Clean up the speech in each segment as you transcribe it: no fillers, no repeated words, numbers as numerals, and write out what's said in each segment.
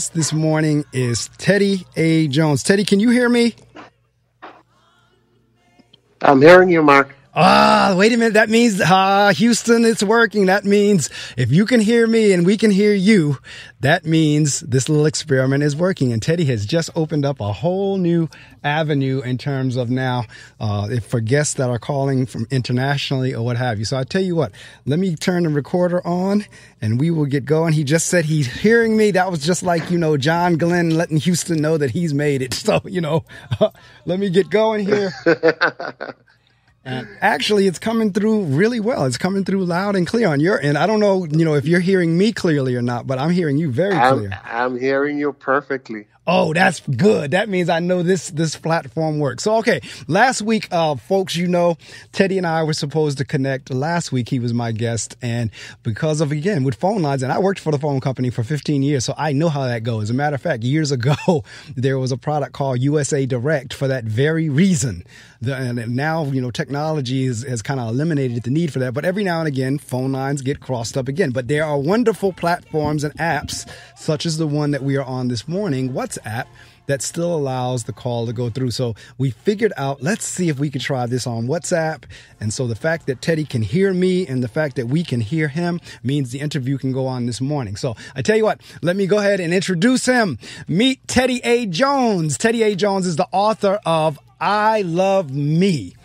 This morning is Teddy A. Jones. Teddy, can you hear me? I'm hearing you, Mark. Wait a minute. That means, Houston, it's working. That means if you can hear me and we can hear you, that means this little experiment is working. And Teddy has just opened up a whole new avenue in terms of now, if for guests that are calling from internationally or what have you. So I tell you what, let me turn the recorder on and we will get going. He just said he's hearing me. That was just like, John Glenn letting Houston know that he's made it. So, let me get going here. And actually, it's coming through really well. It's coming through loud and clear on your end. I don't know, if you're hearing me clearly or not, but I'm hearing you very clear. I'm hearing you perfectly. Oh, that's good. That means I know this platform works. So, okay, last week, folks, Teddy and I were supposed to connect. Last week, he was my guest. And because of, again, with phone lines, and I worked for the phone company for 15 years, so I know how that goes. As a matter of fact, years ago, there was a product called USA Direct for that very reason. And now, technology has kind of eliminated the need for that. But every now and again, phone lines get crossed up again. But there are wonderful platforms and apps, such as the one that we are on this morning, WhatsApp, that still allows the call to go through. So we figured out, let's see if we could try this on WhatsApp. And so the fact that Teddy can hear me and the fact that we can hear him means the interview can go on this morning. So I tell you what, let me go ahead and introduce him. Meet Teddy A. Jones. Teddy A. Jones is the author of I Love Me,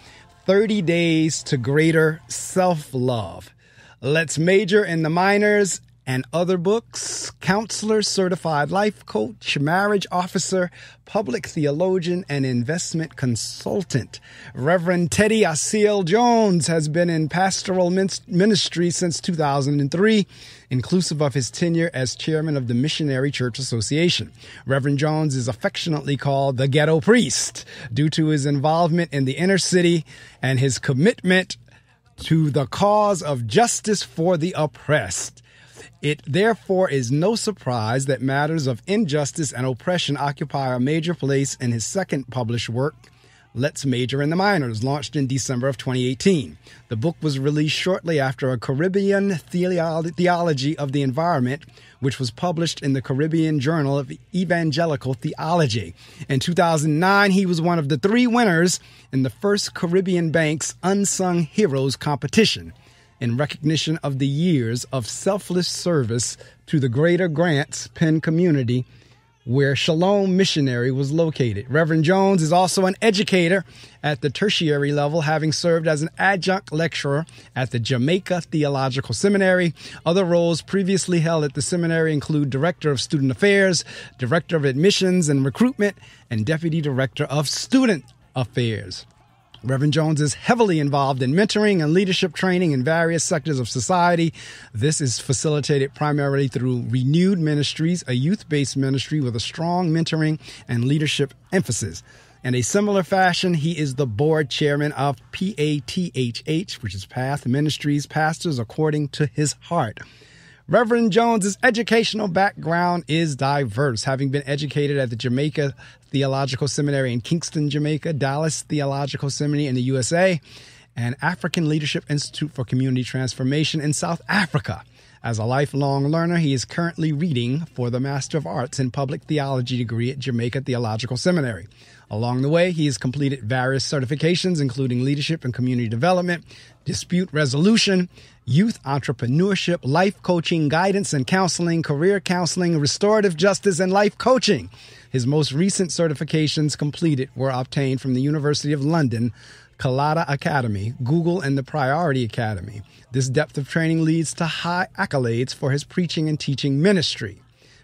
30 Days to Greater Self-Love. Let's Major in the Minors and other books. Counselor, certified life coach, marriage officer, public theologian, and investment consultant. Reverend Teddy Asiel Jones has been in pastoral ministry since 2003, inclusive of his tenure as chairman of the Missionary Church Association. Reverend Jones is affectionately called the Ghetto Priest due to his involvement in the inner city and his commitment to the cause of justice for the oppressed. It therefore is no surprise that matters of injustice and oppression occupy a major place in his second published work, Let's Major in the Minors, launched in December of 2018. The book was released shortly after a Caribbean Theology of the Environment, which was published in the Caribbean Journal of Evangelical Theology. In 2009, he was one of the 3 winners in the first Caribbean Bank's Unsung Heroes competition, in recognition of the years of selfless service to the Greater Grants Penn community where Shalom Missionary was located. Reverend Jones is also an educator at the tertiary level, having served as an adjunct lecturer at the Jamaica Theological Seminary. Other roles previously held at the seminary include Director of Student Affairs, Director of Admissions and Recruitment, and Deputy Director of Student Affairs. Reverend Jones is heavily involved in mentoring and leadership training in various sectors of society. This is facilitated primarily through Renewed Ministries, a youth-based ministry with a strong mentoring and leadership emphasis. In a similar fashion, he is the board chairman of PATHH, which is Path Ministries, Pastors According to His Heart. Reverend Jones's educational background is diverse, having been educated at the Jamaica Theological Seminary in Kingston, Jamaica, Dallas Theological Seminary in the USA, and African Leadership Institute for Community Transformation in South Africa. As a lifelong learner, he is currently reading for the Master of Arts in Public Theology degree at Jamaica Theological Seminary. Along the way, he has completed various certifications, including leadership and community development, dispute resolution, youth entrepreneurship, life coaching, guidance and counseling, career counseling, restorative justice, and life coaching. His most recent certifications completed were obtained from the University of London, Kalata Academy, Google, and the Priority Academy. This depth of training leads to high accolades for his preaching and teaching ministry.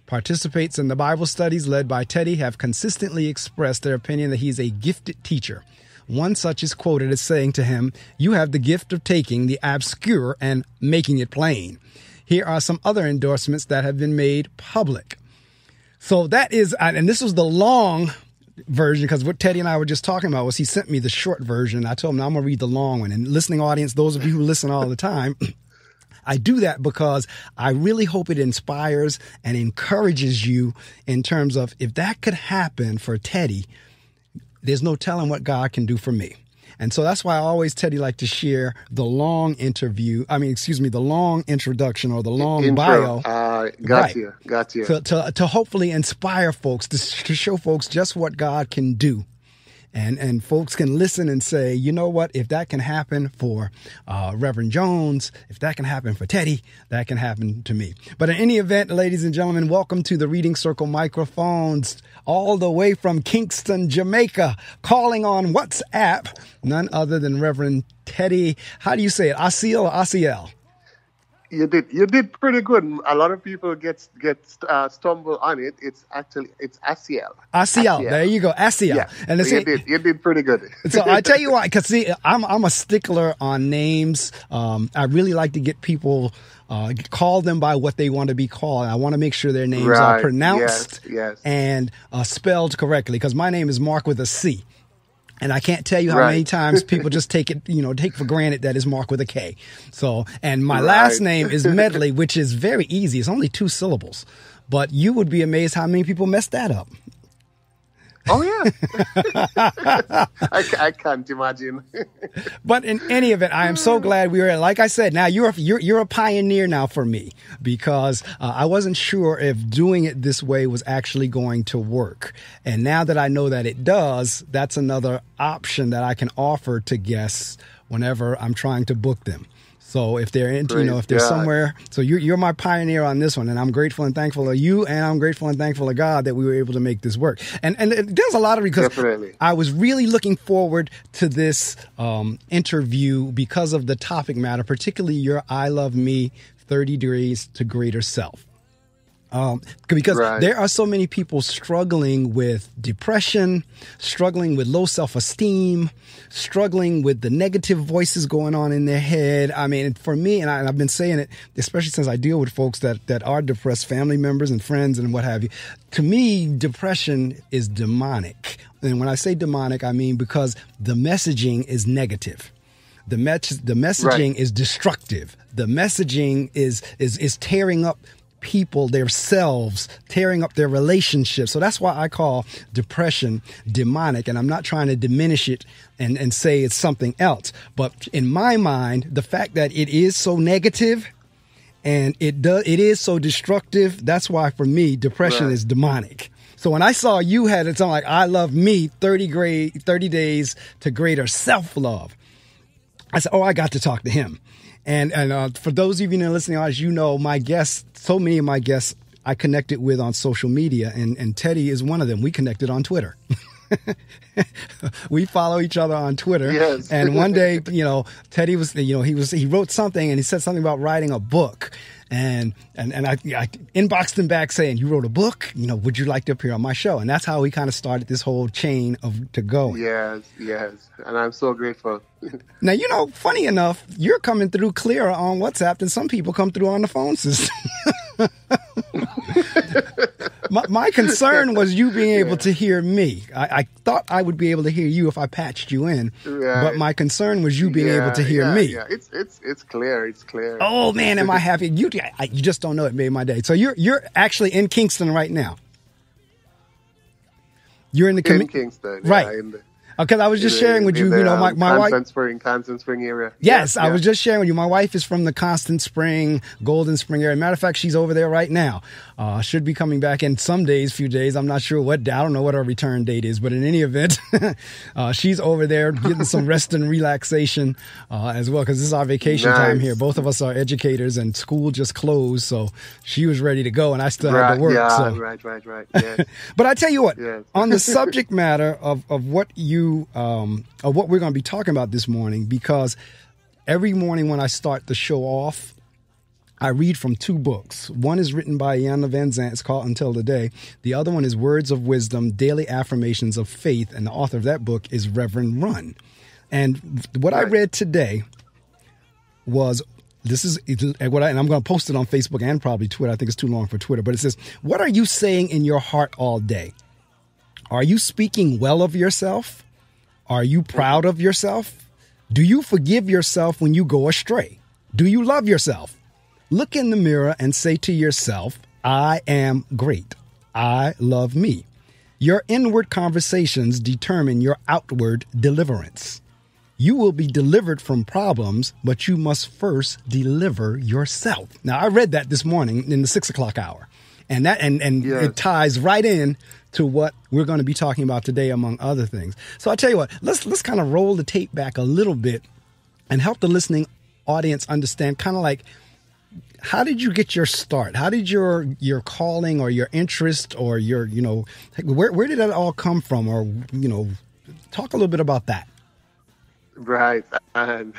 Participates in the Bible studies led by Teddy have consistently expressed their opinion that he is a gifted teacher. One such is quoted as saying to him, "You have the gift of taking the obscure and making it plain." Here are some other endorsements that have been made public. So that is, and this was the long version, because what Teddy and I were just talking about was he sent me the short version. I told him, I'm going to read the long one. And listening audience, those of you who listen all the time, I do that because I really hope it inspires and encourages you in terms of if that could happen for Teddy, there's no telling what God can do for me. And so that's why I always, Teddy, like to share the long the long introduction or the long bio. right. Got you. To hopefully inspire folks, to show folks just what God can do. And folks can listen and say, you know what, if that can happen for Reverend Jones, if that can happen for Teddy, that can happen to me. But in any event, ladies and gentlemen, welcome to the Reading Circle microphones, all the way from Kingston, Jamaica, calling on WhatsApp, none other than Reverend Teddy. How do you say it? Asiel or Asiel? You did pretty good. A lot of people get stumble on it. It's Asiel. Asiel. There you go, Asiel. Yeah. And you did pretty good. So I tell you what, because see, I'm a stickler on names. I really like to get people call them by what they want to be called. I want to make sure their names are pronounced and spelled correctly. Because my name is Marc with a C. And I can't tell you how many times people just take for granted that it's Marc with a K. So, and my last name is Medley, which is very easy. It's only 2 syllables. But you would be amazed how many people mess that up. Oh, yeah. I can't imagine. But in any event, I am so glad we were, like I said, now you're a pioneer now for me, because I wasn't sure if doing it this way was actually going to work. And now that I know that it does, that's another option that I can offer to guests whenever I'm trying to book them. So if they're if they're somewhere, so you're my pioneer on this one, and I'm grateful and thankful of you, and I'm grateful and thankful of God that we were able to make this work. And there's a lot of, because I was really looking forward to this interview because of the topic matter, particularly your I Love Me 30 Degrees to Greater Self. Because there are so many people struggling with depression, struggling with low self-esteem, struggling with the negative voices going on in their head. I mean, for me, and I've been saying it, especially since I deal with folks that are depressed, family members and friends and what have you. To me, depression is demonic. And when I say demonic, I mean because the messaging is negative. The messaging is destructive. The messaging is tearing up people, themselves, tearing up their relationships. So that's why I call depression demonic. And I'm not trying to diminish it and say it's something else. But in my mind, the fact that it is so negative and it is so destructive, that's why for me, depression is demonic. So when I saw you had it on like, I love me 30 days to greater self-love, I said, oh, I got to talk to him. And for those of you that are listening, as you know, my guests, so many of my guests I connected with on social media, and Teddy is one of them. We connected on Twitter. We follow each other on Twitter. Yes. And one day, Teddy was, he wrote something and he said something about writing a book. And I inboxed him back saying, you wrote a book, would you like to appear on my show? And that's how we kind of started this whole chain to go. Yes. And I'm so grateful. Now, funny enough, you're coming through clearer on WhatsApp than some people come through on the phone system. My concern was you being able to hear me. I thought I would be able to hear you if I patched you in, but my concern was you being able to hear me. Yeah, it's clear. It's clear. Oh man, am I happy? You just don't know, it made my day. So you're actually in Kingston right now. You're in Kingston, right? Because I was just sharing with you, my wife. Constant Spring area. Yes, I was just sharing with you. My wife is from the Constant Spring, Golden Spring area. Matter of fact, she's over there right now. Should be coming back in few days. I'm not sure I don't know what her return date is, but in any event, she's over there getting some rest and relaxation as well, because this is our vacation time here. Both of us are educators, and school just closed, so she was ready to go, and I still had to work. Yeah, so. Right. Yes. But I tell you what, yes. On the subject matter of what of what we're going to be talking about this morning, because every morning when I start the show off, I read from 2 books. One is written by Iyanla Vanzant. It's called Until the Day. The other one is Words of Wisdom, Daily Affirmations of Faith. And the author of that book is Reverend Run. And what I read today was, and I'm going to post it on Facebook and probably Twitter. I think it's too long for Twitter. But it says, what are you saying in your heart all day? Are you speaking well of yourself? Are you proud of yourself? Do you forgive yourself when you go astray? Do you love yourself? Look in the mirror and say to yourself, I am great. I love me. Your inward conversations determine your outward deliverance. You will be delivered from problems, but you must first deliver yourself. Now, I read that this morning in the 6 o'clock hour, and Yes. it ties right in to what we're going to be talking about today, among other things. So I tell you what, let's kind of roll the tape back a little bit and help the listening audience understand kind of like, how did you get your start? How did your calling or your interest or your, where did that all come from? Or, talk a little bit about that. Right. And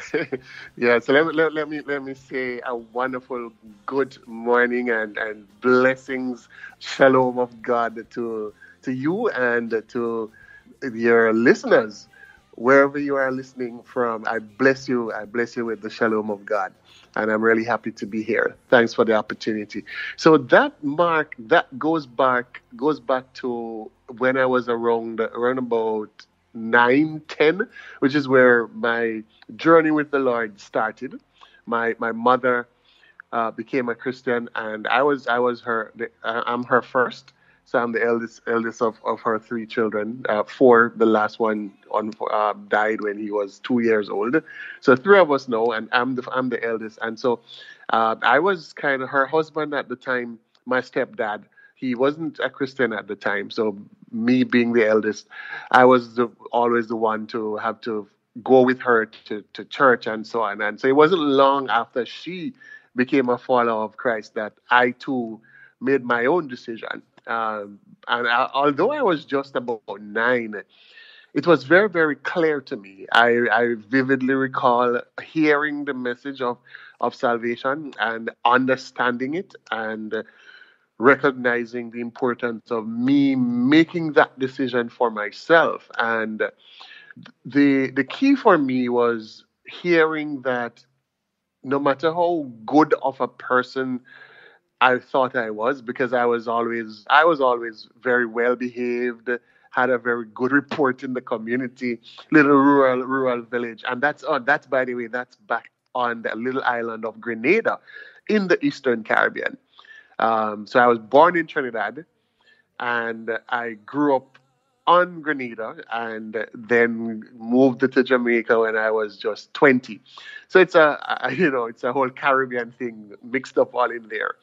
yeah, so let me say a wonderful good morning and blessings, shalom of God to you and to your listeners. Wherever you are listening from, I bless you with the shalom of God. And I'm really happy to be here. Thanks for the opportunity. So that goes back to when I was around about 9-10, which is where my journey with the Lord started. My mother became a Christian, and I'm her first. So I'm the eldest of her three children. Four, the last one died when he was 2 years old. So three of us know, and I'm the eldest. And so I was kind of her husband at the time. My stepdad, he wasn't a Christian at the time. So me being the eldest, I was always the one to have to go with her to church and so on. And so it wasn't long after she became a follower of Christ that I too made my own decision. Although I was just about 9, it was very, very clear to me. I vividly recall hearing the message of salvation and understanding it and recognizing the importance of me making that decision for myself. And the key for me was hearing that no matter how good of a person I thought I was, because I was always very well behaved, had a very good report in the community, little rural village, and that's by the way, that's back on the little island of Grenada, in the Eastern Caribbean. So I was born in Trinidad, and I grew up on Grenada, and then moved to Jamaica when I was just 20. So it's it's a whole Caribbean thing mixed up all in there.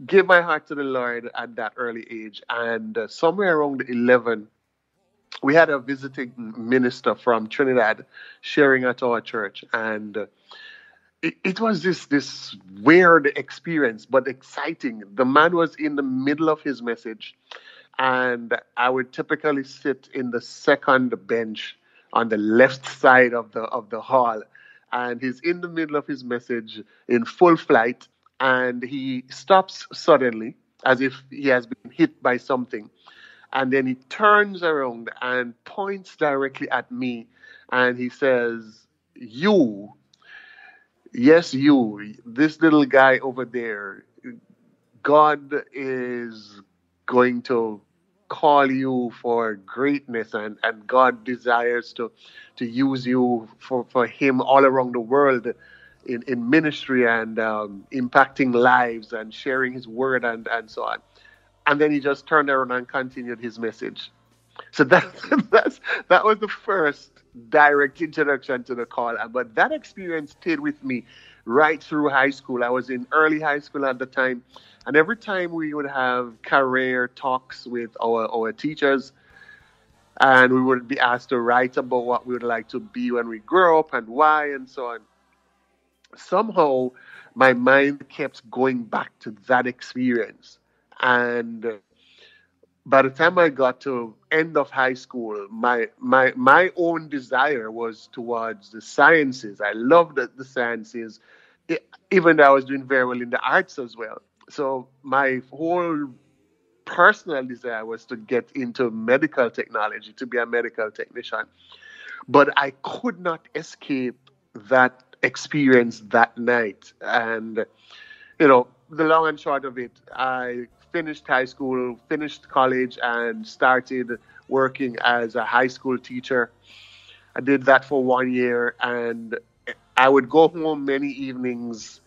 Gave my heart to the Lord at that early age, and somewhere around 11, we had a visiting minister from Trinidad sharing at our church, and it was this weird experience, but exciting. The man was in the middle of his message, and I would typically sit in the second bench on the left side of the hall, and he's in the middle of his message in full flight, and he stops suddenly as if he has been hit by something, and then he turns around and points directly at me, and he says, "You, yes, you, this little guy over there, God is going to call you for greatness, and God desires to use you for him all around the world in ministry and impacting lives and sharing his word and so on." And then he just turned around and continued his message. So that was the first direct introduction to the call. But that experience stayed with me right through high school. I was in early high school at the time. And every time we would have career talks with our teachers, and we would be asked to write about what we would like to be when we grow up and why and so on. Somehow my mind kept going back to that experience. And by the time I got to end of high school, my own desire was towards the sciences. I loved the sciences, even though I was doing very well in the arts as well. So my whole personal desire was to get into medical technology, to be a medical technician. But I could not escape that experience that night. And, the long and short of it, I finished high school, finished college, and started working as a high school teacher. I did that for 1 year, and I would go home many evenings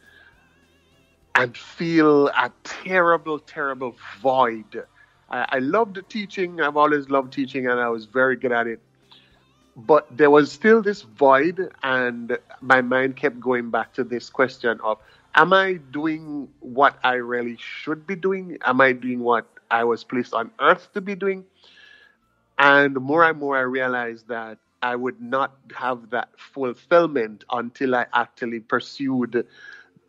and feel a terrible, terrible void. I loved teaching. I've always loved teaching, and I was very good at it. But there was still this void, and my mind kept going back to this question of, am I doing what I really should be doing? Am I doing what I was placed on earth to be doing? And more I realized that I would not have that fulfillment until I actually pursued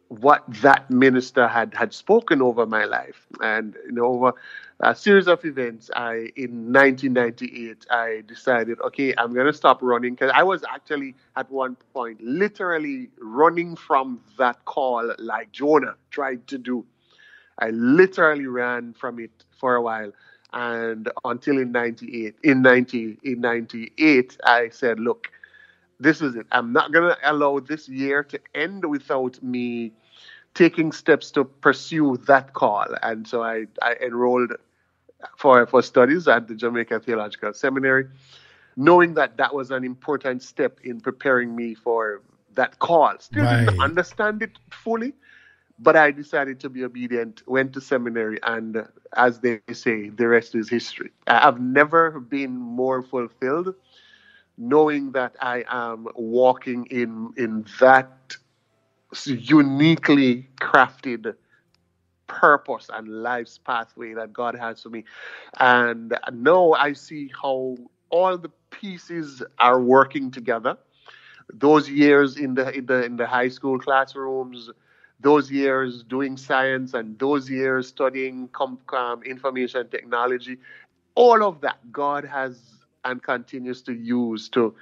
what that minister had spoken over my life. And over a series of events, in 1998, I decided, okay, I'm going to stop running, because I was actually at one point literally running from that call like Jonah tried to do. I literally ran from it for a while. And until in 98, I said, look, this is it. I'm not going to allow this year to end without me taking steps to pursue that call. And so I enrolled for studies at the Jamaica Theological Seminary, knowing that that was an important step in preparing me for that call. Still didn't understand it fully, but I decided to be obedient, went to seminary, and as they say, the rest is history. I've never been more fulfilled knowing that I am walking in that uniquely crafted purpose and life's pathway that God has for me. And now I see how all the pieces are working together. Those years in the high school classrooms, those years doing science, and those years studying information technology, all of that God has and continues to use to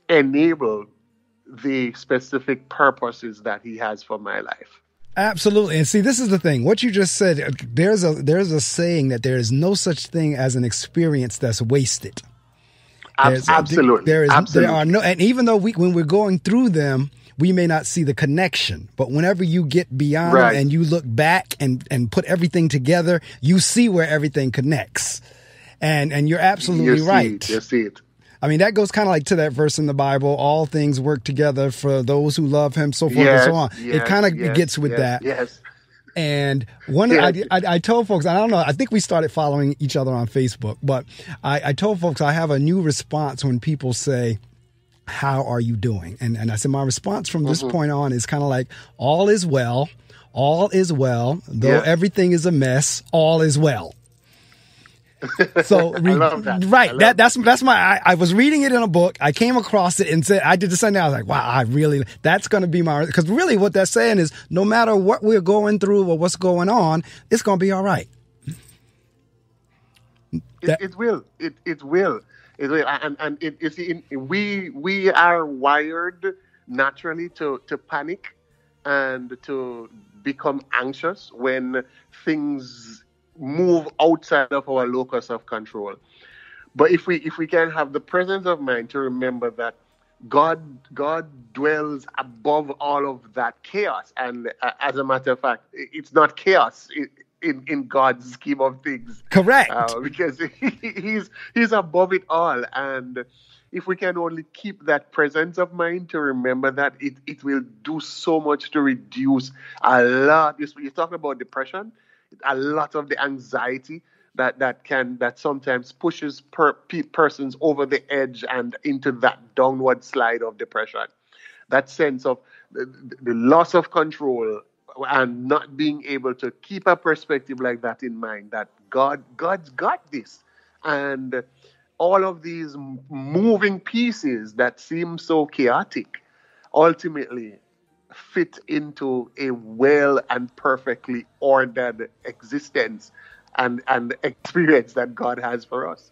enable the specific purposes that he has for my life. Absolutely. And see, this is the thing. What you just said, there's a saying that there is no such thing as an experience that's wasted. Absolutely. There are no, and even though when we're going through them, we may not see the connection, but whenever you get beyond them and you look back and put everything together, you see where everything connects. And you're absolutely right. You see it. I mean, that goes kind of like to that verse in the Bible, all things work together for those who love him, so forth and so on. It kind of gets with that. Yes. And I told folks, I don't know, I think we started following each other on Facebook, but I told folks I have a new response when people say, how are you doing? And I said, my response from this point on is kind of like, all is well, though everything is a mess, all is well. So I love that. Right. That's my, I was reading it in a book. I came across it and said, I did the same thing. I was like, wow, that's going to be because really what that's saying is no matter what we're going through or what's going on, it's going to be all right. It will. And you see, we are wired naturally to panic and to become anxious when things move outside of our locus of control. But if we can have the presence of mind to remember that God dwells above all of that chaos, and as a matter of fact, it's not chaos in God's scheme of things. Correct. Because he's above it all, and if we can only keep that presence of mind to remember that, it will do so much to reduce a lot. You talk about depression. A lot of the anxiety that sometimes pushes persons over the edge and into that downward slide of depression. That sense of the loss of control and not being able to keep a perspective like that in mind, that God's got this. And all of these moving pieces that seem so chaotic ultimately fit into a well and perfectly ordered existence and experience that God has for us.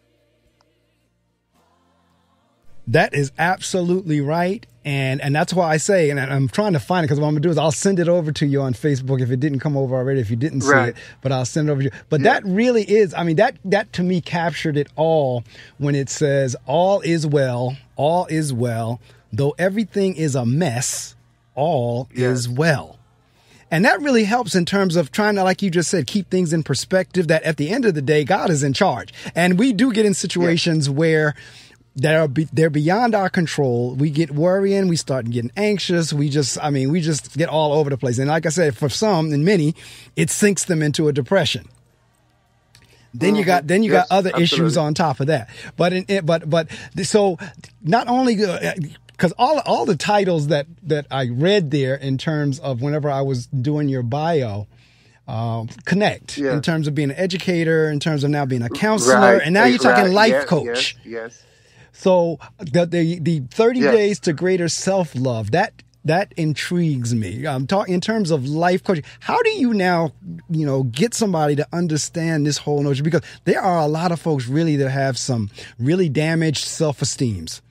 That is absolutely right. And that's why I say, and I'm trying to find it, because what I'm going to do is I'll send it over to you on Facebook if it didn't come over already, if you didn't see it, but I'll send it over to you. But that really is, I mean, that to me captured it all when it says, all is well, though everything is a mess, all is well. And that really helps in terms of trying to, like you just said, keep things in perspective, that at the end of the day, God is in charge. And we do get in situations where they're beyond our control. We get worrying. We start getting anxious. We just get all over the place. And like I said, for some and many, it sinks them into a depression. Then you got Yes, other issues absolutely. on top of that. But so not only because all the titles that I read there in terms of whenever I was doing your bio connect Yeah. in terms of being an educator, in terms of now being a counselor, Right. and now you're talking Right. life Yes. coach. Yes. So the 30 Yes. days to greater self-love, that intrigues me. I'm talking in terms of life coaching. How do you now, get somebody to understand this whole notion? Because there are a lot of folks really that have some really damaged self-esteems.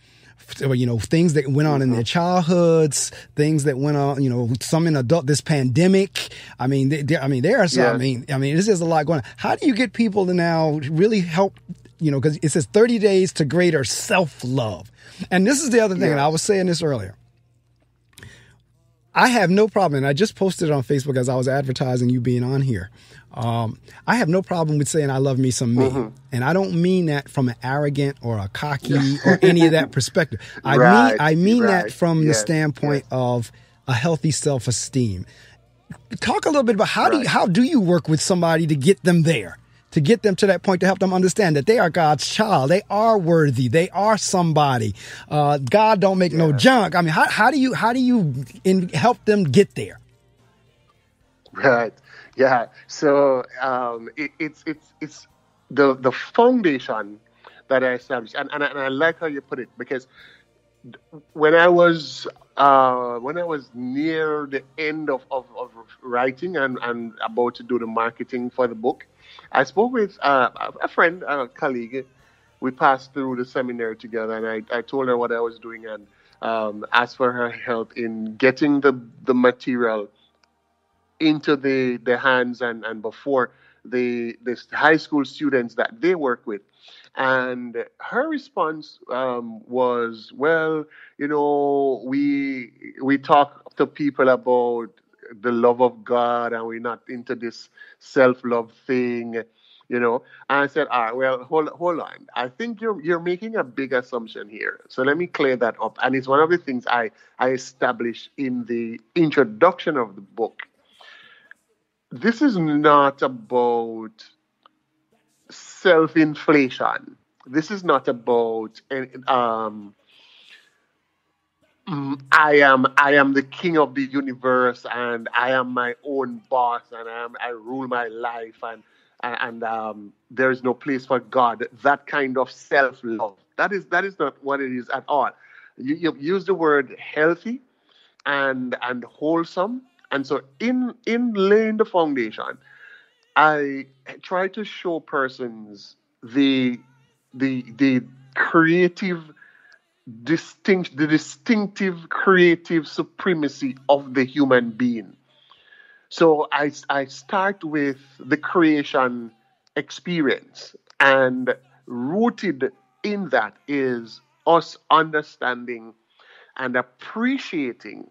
Things that went on in their childhoods, things that went on, some in this pandemic. I mean, there are some, Yes. this is a lot going on. How do you get people to now really help, because it says 30 days to greater self-love. And this is the other thing, and I was saying this earlier. I have no problem, and I just posted it on Facebook as I was advertising you being on here. I have no problem with saying I love me some me. And I don't mean that from an arrogant or a cocky or any of that perspective. I mean that from the standpoint of a healthy self-esteem. Talk a little bit about how do you work with somebody to get them there? To get them to that point, to help them understand that they are God's child. They are worthy. They are somebody. God don't make no junk. I mean, how do you help them get there? Right. Yeah. So it's the foundation that I established, and I like how you put it, because when I was near the end of writing and about to do the marketing for the book, I spoke with a friend, a colleague. We passed through the seminary together, and I told her what I was doing and asked for her help in getting the material into the hands and before the high school students that they work with. And her response was, well, we talk to people about the love of God, and we're not into this self-love thing, And I said, all right, well, hold on. I think you're making a big assumption here. So let me clear that up. And it's one of the things I established in the introduction of the book. This is not about self-inflation. This is not about I am the king of the universe, and I am my own boss, and I rule my life, and there is no place for God. That kind of self-love. That is not what it is at all. You use the word healthy and wholesome, and so in laying the foundation, I try to show persons the creative the distinctive creative supremacy of the human being. So I start with the creation experience, and rooted in that is us understanding and appreciating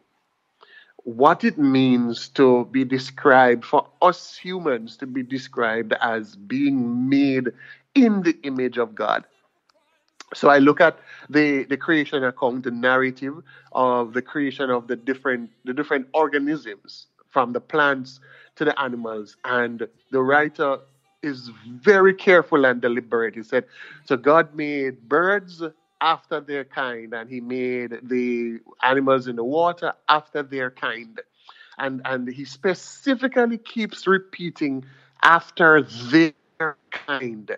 what it means to be described, for us humans to be described as being made in the image of God. So I look at the creation account, the narrative of the creation of the different organisms, from the plants to the animals, and the writer is very careful and deliberate. He said, so God made birds after their kind, and he made the animals in the water after their kind. And he specifically keeps repeating after their kind.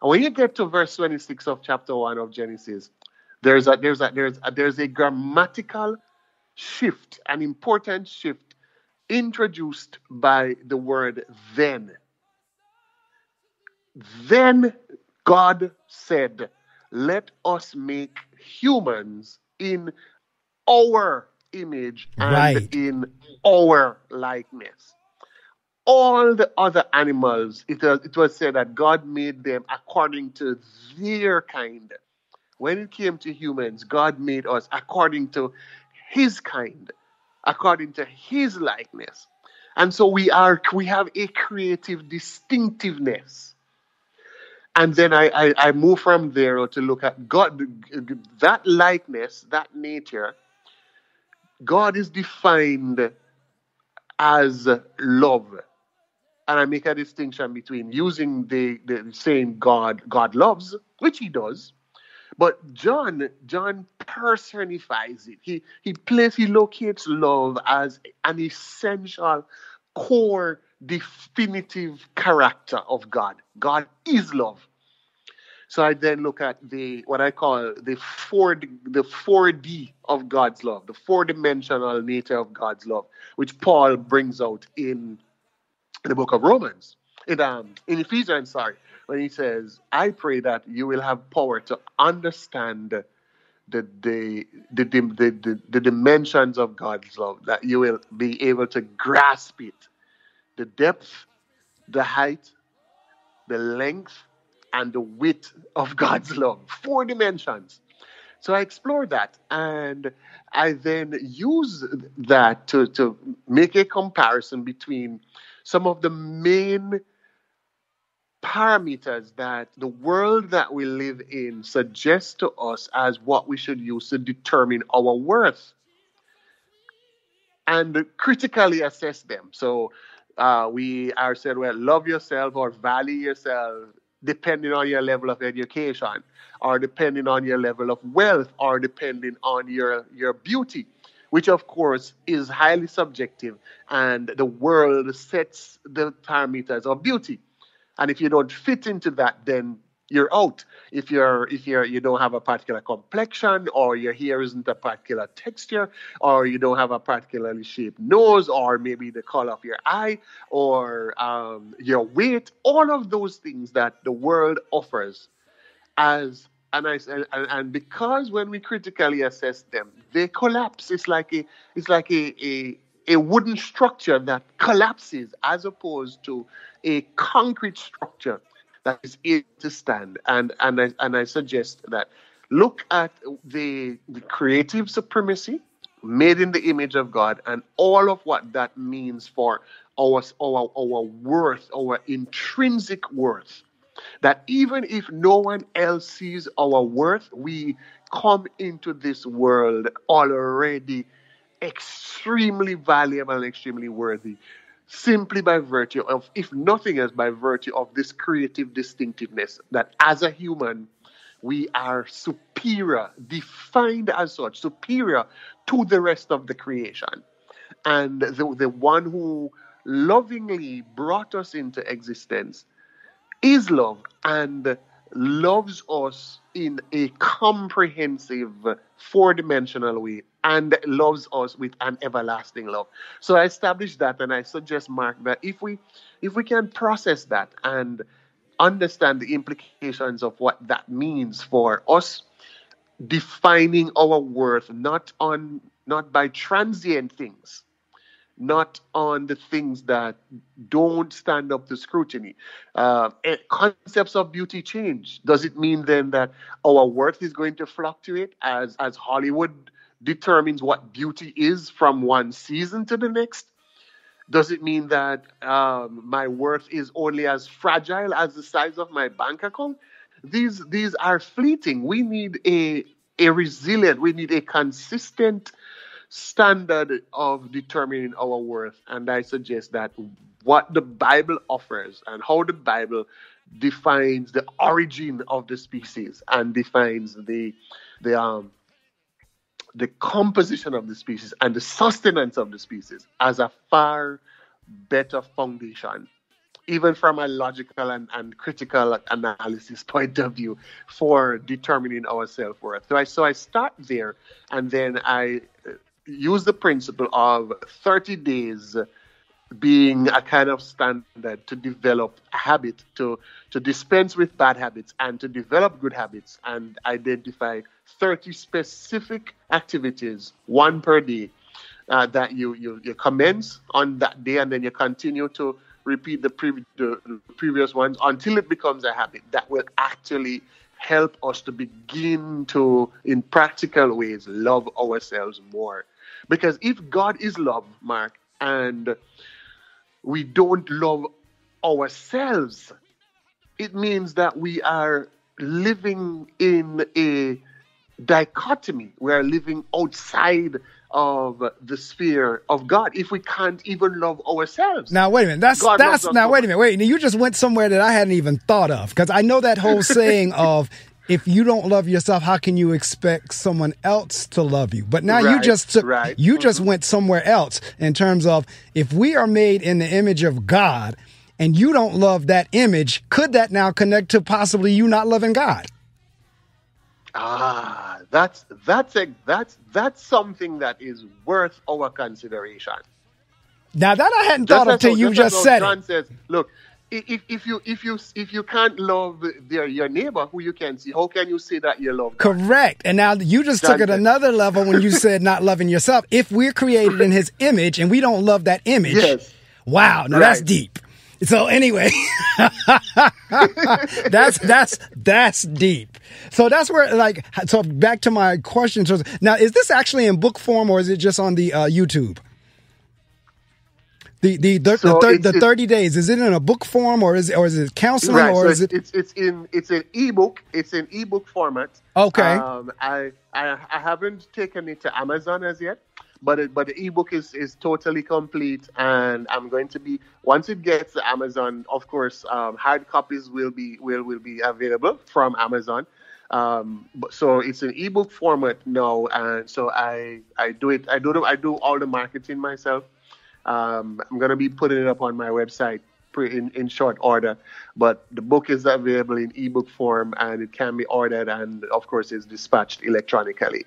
And when you get to verse 26 of chapter 1 of Genesis, there's a grammatical shift, an important shift introduced by the word then. Then God said, let us make humans in our image and in our likeness. All the other animals, it was said that God made them according to their kind. When it came to humans, God made us according to his kind, according to his likeness. And so we have a creative distinctiveness. And then I move from there to look at God, that likeness, that nature. God is defined as love. and I make a distinction between using the saying God loves, which he does, but John personifies it. He locates love as an essential, core, definitive character of God. God is love. So I then look at what I call the 4D of God's love, the four-dimensional nature of God's love, which Paul brings out in the book of Romans, in Ephesians, when he says, "I pray that you will have power to understand the dimensions of God's love, that you will be able to grasp it, the depth, the height, the length, and the width of God's love." 4 dimensions. So I explore that, and I then use that to make a comparison between some of the main parameters that the world that we live in suggests to us as what we should use to determine our worth, and critically assess them. So we are said, well, love yourself or value yourself depending on your level of education, or depending on your level of wealth, or depending on your beauty, which of course is highly subjective, and the world sets the parameters of beauty. And if you don't fit into that, then you're out. If you don't have a particular complexion, or your hair isn't a particular texture, or you don't have a particularly shaped nose, or maybe the color of your eye, or your weight, all of those things that the world offers and because when we critically assess them, they collapse. It's like a wooden structure that collapses, as opposed to a concrete structure that is able to stand. And I suggest that look at the creative supremacy made in the image of God, and all of what that means for our worth, our intrinsic worth. That even if no one else sees our worth, we come into this world already extremely valuable and extremely worthy, simply by virtue of, if nothing else, by virtue of this creative distinctiveness, that as a human, we are superior, defined as such, superior to the rest of the creation. And the one who lovingly brought us into existence is love, and loves us in a comprehensive 4-dimensional way, and loves us with an everlasting love. So I established that, and I suggest, Mark, that if we can process that and understand the implications of what that means for us, defining our worth not by transient things, not on the things that don't stand up to scrutiny. Concepts of beauty change. Does it mean then that our worth is going to fluctuate as Hollywood determines what beauty is from one season to the next? Does it mean that my worth is only as fragile as the size of my bank account? These are fleeting. We need a resilient, we need a consistent standard of determining our worth. And I suggest that what the Bible offers and how the Bible defines the origin of the species and defines the composition of the species and the sustenance of the species as a far better foundation, even from a logical and critical analysis point of view, for determining our self-worth. So I start there, and then I use the principle of 30 days being a kind of standard to develop a habit, to dispense with bad habits and to develop good habits, and identify 30 specific activities, one per day, that you commence on that day, and then you continue to repeat the previous ones until it becomes a habit that will actually help us to begin to, in practical ways, love ourselves more. Because if God is love, Mark, and we don't love ourselves, it means that we are living in a dichotomy. We are living outside of the sphere of God if we can't even love ourselves? Now wait a minute. God loves us so Wait a much. minute. Wait, you just went somewhere that I hadn't even thought of, because I know that whole saying of, if you don't love yourself, how can you expect someone else to love you? But now you just went somewhere else in terms of, if we are made in the image of God and you don't love that image, could that now connect to possibly you not loving God? That's something that is worth our consideration. Now that I hadn't thought of till you just said John it. says, look, if you can't love your neighbor who you can see, how can you say that you love God? Correct. And now you just took it another level when you said not loving yourself. If we're created in his image and we don't love that image, yes. Wow, now that's deep. So anyway, that's deep. So that's where, so back to my question. Now, is this actually in book form, or is it just on the YouTube? The 30 days, is it in a book form, or is it counseling, right, or so is it? It's an ebook. It's an ebook format. Okay. I haven't taken it to Amazon as yet, but the ebook is totally complete, and I'm going to be, once it gets to Amazon, of course, hard copies will be available from Amazon. So it's an ebook format now, and so I do all the marketing myself. I'm going to be putting it up on my website in short order, but the book is available in ebook form, and it can be ordered, and of course is dispatched electronically.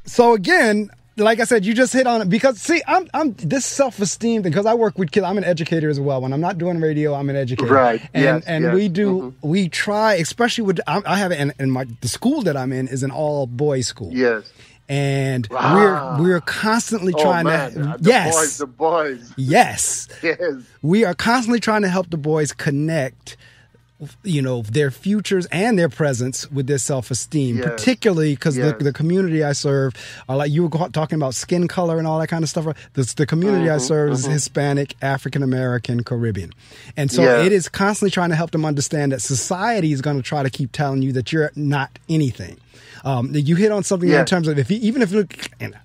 So again, like I said, you just hit on it, because see, I'm this self-esteem thing, because I work with kids. I'm an educator as well. When I'm not doing radio, I'm an educator. Right. And yes. we do, we try, especially with, I have it in the school that I'm in is an all boys school. Yes. And we're constantly trying to, the boys. Yes. Yes. We are constantly trying to help the boys connect, their futures and their presence with their self-esteem, particularly because the community I serve are, like you were talking about, skin color and all that kind of stuff. The community I serve is Hispanic, African American, Caribbean. And so it is constantly trying to help them understand that society is going to try to keep telling you that you're not anything. You hit on something in terms of, even if you look, and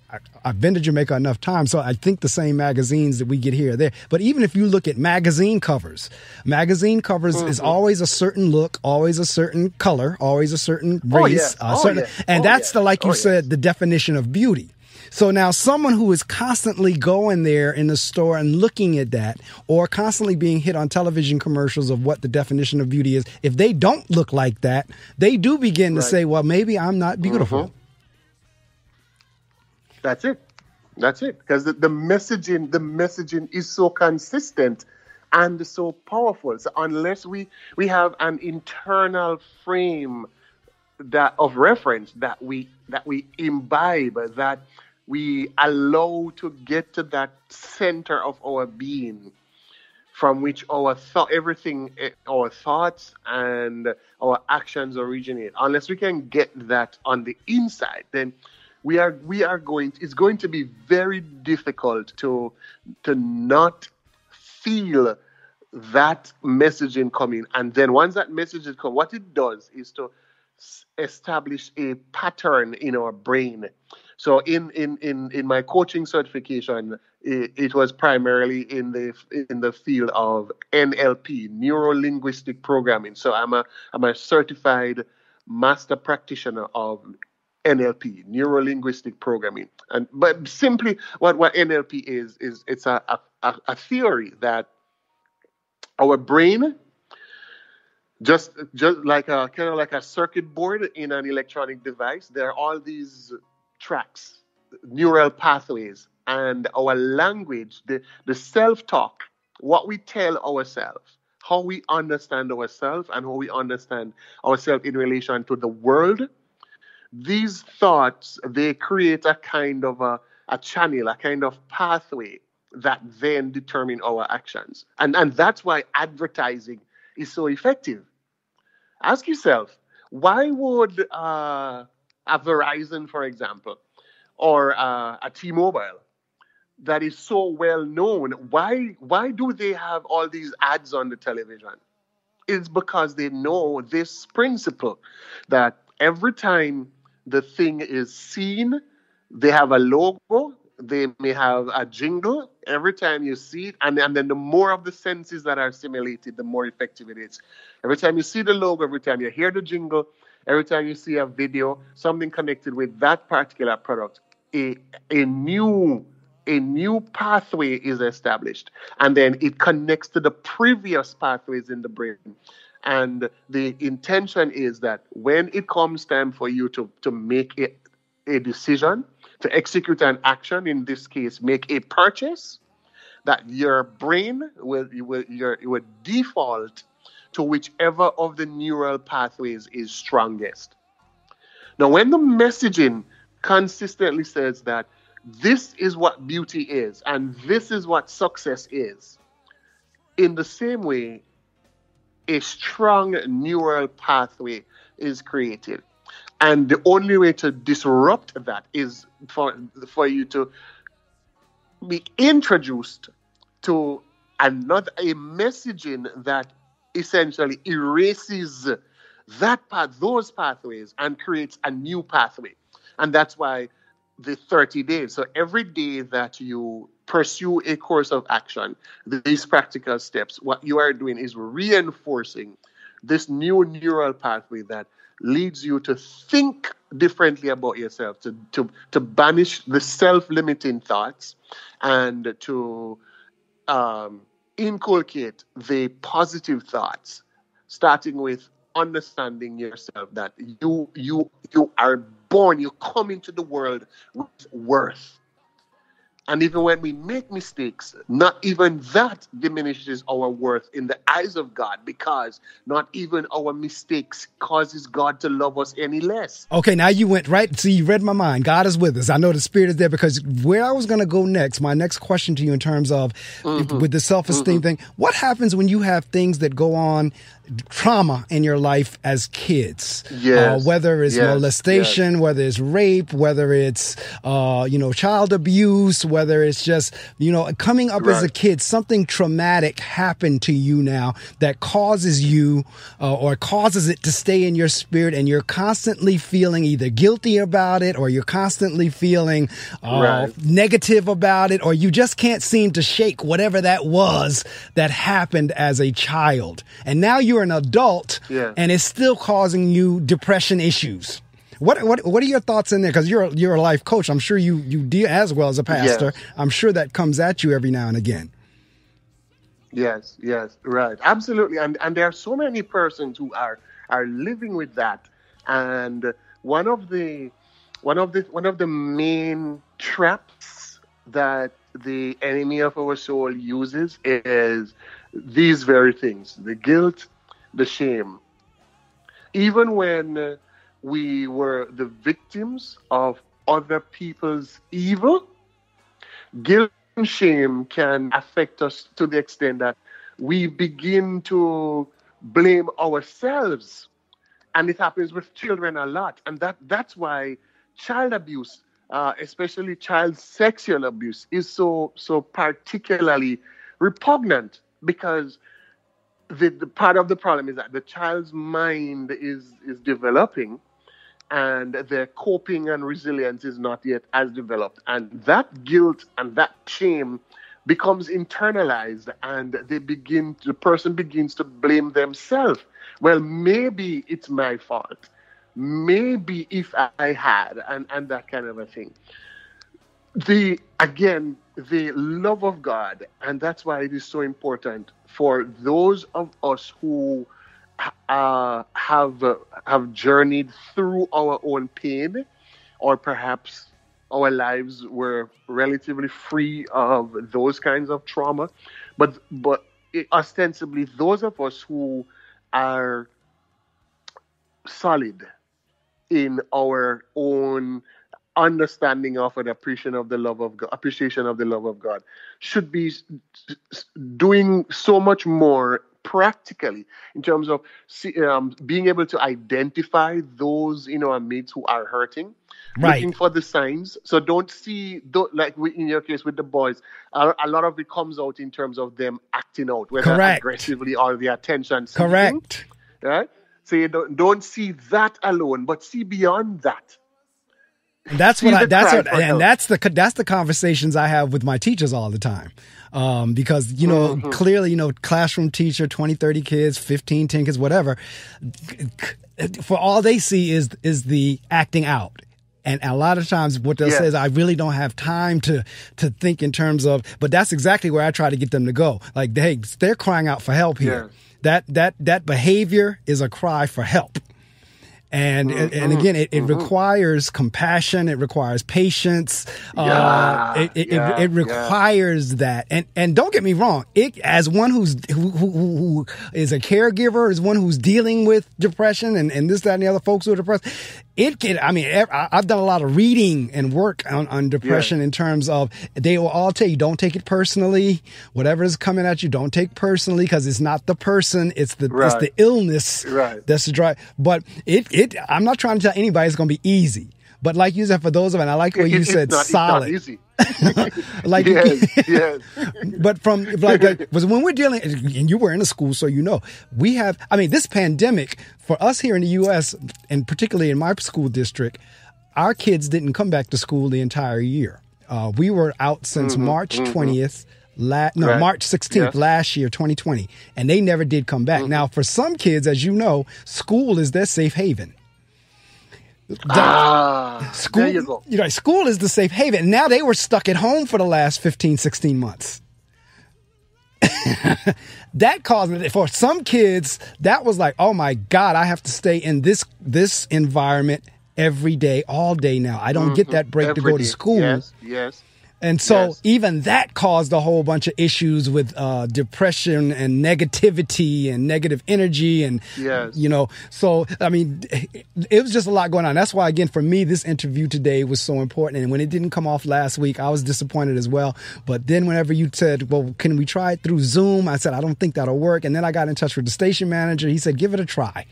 I've been to Jamaica enough times, so I think the same magazines that we get here are there. But even if you look at magazine covers is always a certain look, always a certain color, always a certain race. That's the definition of beauty. So now someone who is constantly going there in the store and looking at that, or constantly being hit on television commercials of what the definition of beauty is, if they don't look like that, they do begin to say, well, maybe I'm not beautiful. That's it. Because the messaging is so consistent and so powerful. So unless we have an internal frame of reference that we imbibe, that we allow to get to that center of our being, from which our thoughts and our actions originate. Unless we can get that on the inside, then it's going to be very difficult to not feel that messaging coming. And then once that message comes, what it does is to establish a pattern in our brain. So in my coaching certification, it was primarily in the field of NLP, neuro linguistic programming. So I'm a certified master practitioner of NLP, neuro linguistic programming. But simply what NLP is it's a theory that our brain, just like a kind of like a circuit board in an electronic device, there are all these tracks, neural pathways, and our language, the self-talk, what we tell ourselves, how we understand ourselves, and how we understand ourselves in relation to the world. These thoughts, they create a kind of a channel, a kind of pathway that then determine our actions. And that's why advertising is so effective. Ask yourself, why would a Verizon, for example, or a T-Mobile that is so well known, why do they have all these ads on the television? It's because they know this principle that every time the thing is seen, They have a logo. They may have a jingle every time you see it. And then the more of the senses that are stimulated, the more effective it is. Every time you see the logo, every time you hear the jingle, every time you see a video, something connected with that particular product, a new pathway is established. And then it connects to the previous pathways in the brain. And the intention is that when it comes time for you to make a decision, to execute an action, in this case, make a purchase, that your brain will default to whichever of the neural pathways is strongest. Now, when the messaging consistently says that this is what beauty is and this is what success is, in the same way, a strong neural pathway is created. And the only way to disrupt that is for you to be introduced to a messaging that essentially erases those pathways and creates a new pathway. And that's why the 30 days. So every day that you pursue a course of action, these practical steps, what you are doing is reinforcing this new neural pathway that leads you to think differently about yourself, to banish the self-limiting thoughts and to inculcate the positive thoughts, starting with understanding yourself that you are born, you come into the world with worth. And even when we make mistakes, not even that diminishes our worth in the eyes of God, because not even our mistakes causes God to love us any less. Okay, now you went right. See, you read my mind. God is with us. I know the Spirit is there, because where I was going to go next, my next question to you in terms of with the self-esteem thing, what happens when you have things that go on, trauma in your life as kids? Yes. Whether it's molestation, whether it's rape, whether it's, child abuse, whether it's just, coming up as a kid, something traumatic happened to you now that causes you or causes it to stay in your spirit, and you're constantly feeling either guilty about it, or you're constantly feeling negative about it, or you just can't seem to shake whatever that was that happened as a child. And now you're an adult and it's still causing you depression issues. What are your thoughts in there? Because you're a life coach. I'm sure you deal as well as a pastor. Yes. I'm sure that comes at you every now and again. Yes, right, absolutely. And there are so many persons who are living with that. And one of the main traps that the enemy of our soul uses is these very things: the guilt, the shame. Even when we were the victims of other people's evil, guilt and shame can affect us to the extent that we begin to blame ourselves. And it happens with children a lot. And that's why child abuse, especially child sexual abuse, is so particularly repugnant, because the part of the problem is that the child's mind is developing, and their coping and resilience is not yet as developed. And that guilt and that shame becomes internalized, and the person begins to blame themselves. Well, maybe it's my fault. Maybe if I had, and that kind of a thing. The love of God, and that's why it is so important for those of us who have journeyed through our own pain, or perhaps our lives were relatively free of those kinds of trauma, but ostensibly those of us who are solid in our own understanding of and appreciation of the love of God should be doing so much more practically in terms of being able to identify those in our midst who are hurting, looking for the signs. So in your case with the boys, a lot of it comes out in terms of them acting out, whether aggressively or the attention seeking. 'Right? So you don't see that alone, but see beyond that. And that's that's the conversations I have with my teachers all the time. Because, clearly, classroom teacher, 20, 30 kids, 15, 10 kids, whatever, for all they see is the acting out. And a lot of times what they'll say is, I really don't have time to think in terms of, but that's exactly where I try to get them to go. Like, hey, they're crying out for help here. That behavior is a cry for help. And again, it requires compassion. It requires patience. It requires that. And don't get me wrong. As one who is a caregiver, as one who's dealing with depression and this, that, and the other folks who are depressed, I've done a lot of reading and work on depression in terms of, they will all tell you, don't take it personally. Whatever is coming at you, don't take personally, because it's not the person, it's the illness that's the drive. But I'm not trying to tell anybody it's going to be easy. But like you said, for those of us, and I like what you said, solid. It's not easy. Yes. But was when we're dealing, and you were in a school, so we have. I mean, this pandemic for us here in the U.S. and particularly in my school district, our kids didn't come back to school the entire year. We were out since March 20th. March 16th last year, 2020, and they never did come back. Now, for some kids, as you know, school is their safe haven. There you go. School is the safe haven. Now they were stuck at home for the last 15, 16 months. That caused, for some kids, that was like, oh my God, I have to stay in this environment every day, all day now. I don't get that break to go to school. Yes. And so even that caused a whole bunch of issues with depression and negativity and negative energy. And, so, I mean, it was just a lot going on. That's why, again, for me, this interview today was so important. And when it didn't come off last week, I was disappointed as well. But then whenever you said, well, can we try it through Zoom? I said, I don't think that'll work. And then I got in touch with the station manager. He said, give it a try.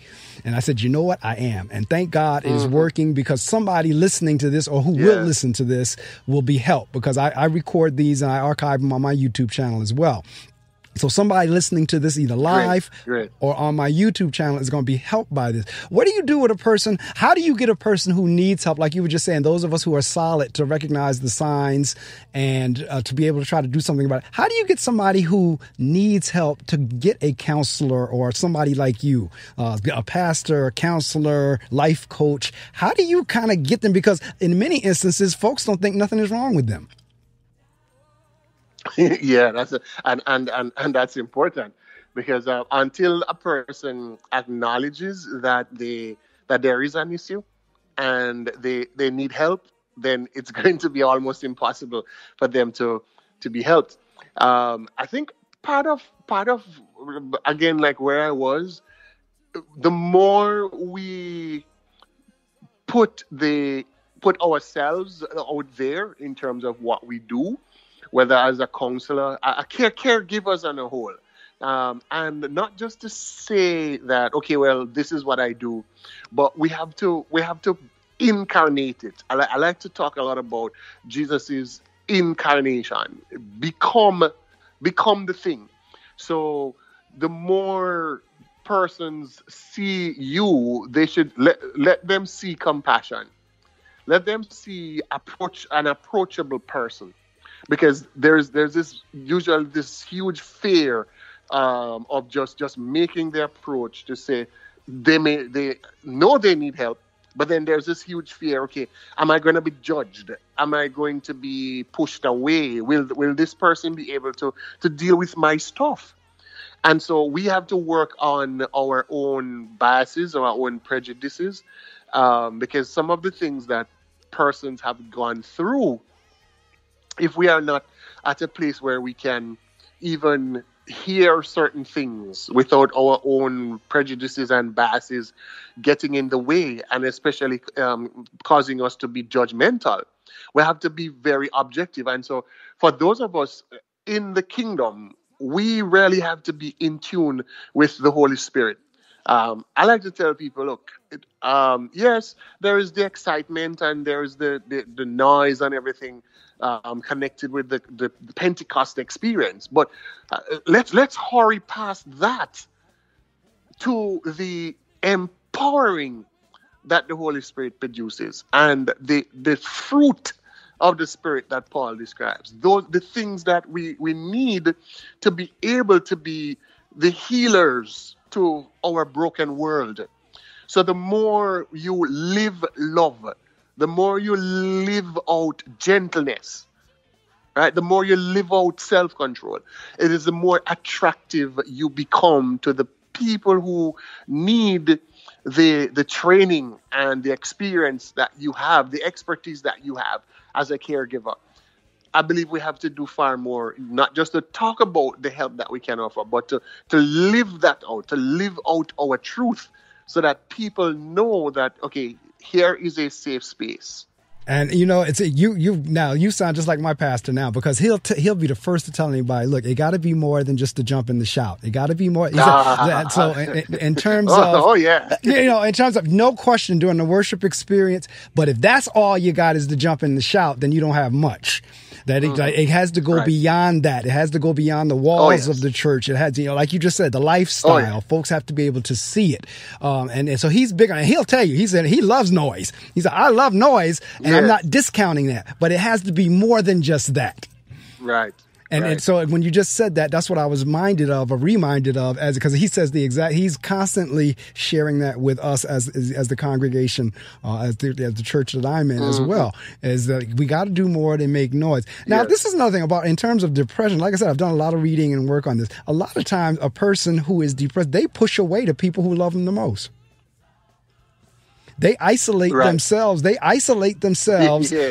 And I said, you know what? I am. And thank God it is working, because somebody listening to this or who will listen to this will be helped, because I record these and I archive them on my YouTube channel as well. So somebody listening to this either live or on my YouTube channel is going to be helped by this. What do you do with a person? How do you get a person who needs help? Like you were just saying, those of us who are solid to recognize the signs and to be able to try to do something about it. How do you get somebody who needs help to get a counselor or somebody like you, a pastor, a counselor, life coach? How do you kind of get them? Because in many instances, folks don't think nothing is wrong with them. That's and that's important, because until a person acknowledges that there is an issue and they need help, then it's going to be almost impossible for them to be helped. I think part of again, like where I was, the more we put ourselves out there in terms of what we do, whether as a counselor, a caregivers on a whole, and not just to say that, okay, well, this is what I do, but we have to incarnate it. I like to talk a lot about Jesus's incarnation, become the thing. So the more persons see you, they should let them see compassion, let them see an approachable person. Because there's this huge fear of just making the approach to say they know they need help, but then there's this huge fear. Okay, am I going to be judged? Am I going to be pushed away? Will this person be able to deal with my stuff? And so we have to work on our own biases, our own prejudices, because some of the things that persons have gone through, if we are not at a place where we can even hear certain things without our own prejudices and biases getting in the way, and especially causing us to be judgmental, we have to be very objective. And so for those of us in the kingdom, we really have to be in tune with the Holy Spirit. I like to tell people, look, yes, there is the excitement and there is the noise and everything connected with the Pentecost experience, but let's hurry past that to the empowering that the Holy Spirit produces and the fruit of the Spirit that Paul describes. Those the things that we need to be able to be the healers to our broken world. So the more you live love, the more you live out gentleness, right? The more you live out self-control, it is the more attractive you become to the people who need the training and the experience that you have, the expertise that you have as a caregiver. I believe we have to do far more, not just to talk about the help that we can offer, but to live that out, to live out our truth so that people know that, okay, here is a safe space. And it's you sound just like my pastor now, because he'll be the first to tell anybody, look, it got to be more than just to jump in the shout. It got to be more. So in terms of, in terms of no question during the worship experience, but if that's all you got is to jump in the shout, then you don't have much. That it has to go beyond that. It has to go beyond the walls of the church. It has, like you just said, the lifestyle. Folks have to be able to see it. And so he's big on it. He'll tell you, he said he loves noise. He said, I love noise, and I'm not discounting that, but it has to be more than just that. Right. And so when you just said that, that's what I was reminded of, because he says he's constantly sharing that with us as the congregation, as the church that I'm in as well, is that we got to do more than make noise. Now, this is another thing about, in terms of depression, like I said, I've done a lot of reading and work on this. A lot of times a person who is depressed, they push away the people who love them the most. They isolate themselves.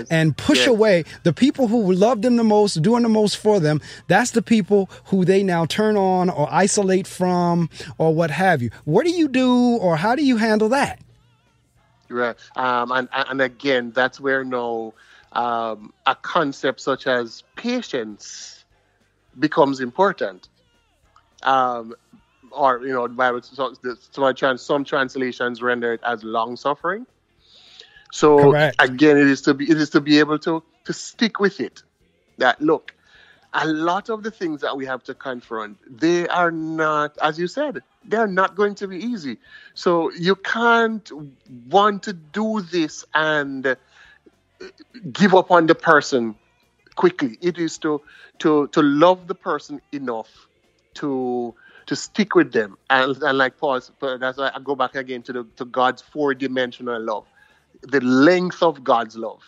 And push away the people who love them the most, doing the most for them. That's the people who they now turn on or isolate from or what have you. What do you do, or how do you handle that? Right. And again, that's where now a concept such as patience becomes important. Or the Bible, some translations render it as long suffering. So again, it is to be able to stick with it. That look, a lot of the things that we have to confront, they are not, as you said, they're not going to be easy. So you can't want to do this and give up on the person quickly. It is to love the person enough to stick with them, and like Paul, that's why I go back again to God's 4-dimensional love, the length of God's love.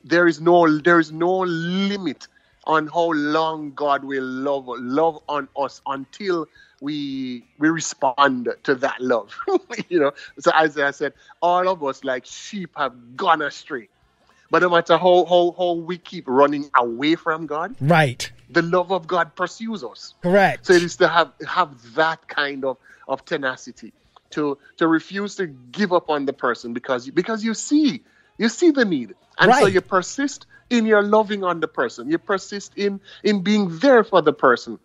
There is no limit on how long God will love on us until we respond to that love. So Isaiah said, all of us like sheep have gone astray. But no matter how we keep running away from God, the love of God pursues us. Correct. So it is to have that kind of tenacity, to refuse to give up on the person because you see the need. And so you persist in your loving on the person. You persist in being there for the person,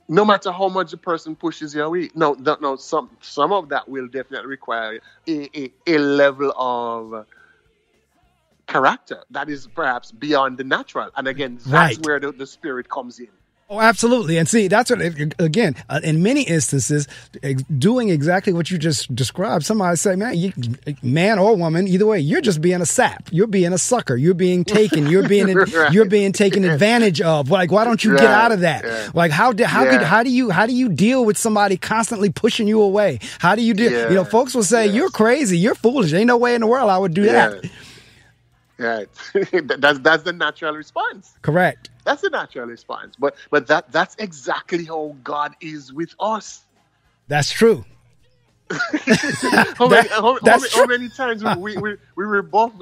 no matter how much the person pushes you away. No, some of that will definitely require a level of character that is perhaps beyond the natural. And again, that's where the Spirit comes in. Oh, absolutely. And see, that's what, again, in many instances, doing exactly what you just described, somebody say, man or woman, either way, you're just being a sap. You're being a sucker. You're being taken. You're being taken advantage of. Like, why don't you get out of that? Yeah. Like, how do you deal with somebody constantly pushing you away? How do you deal? Folks will say, you're crazy. You're foolish. Ain't no way in the world I would do that. Right. That's the natural response. Correct. That's the natural response. But that's exactly how God is with us. That's true. How many times we rebuff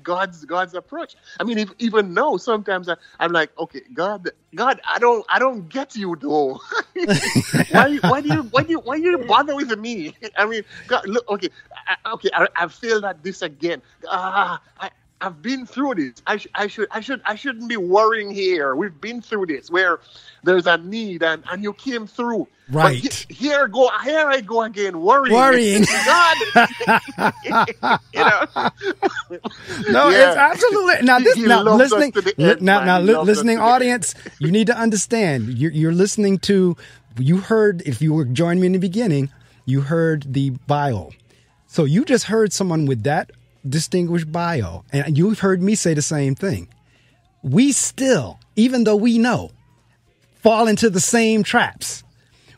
God's approach? I mean, even now, sometimes I'm like, okay, God, I don't get you though. why do you bother with me? I mean, God, look, okay, I failed at this again. I've been through this. I shouldn't be worrying here. We've been through this where there's a need and you came through. Right. But here I go again worrying. God. No, it's absolutely. Now listening audience, you need to understand. You're listening to. You heard, if you were joining me in the beginning, you heard the bio. So you just heard someone with that distinguished bio, and you've heard me say the same thing. We still, even though we know, fall into the same traps.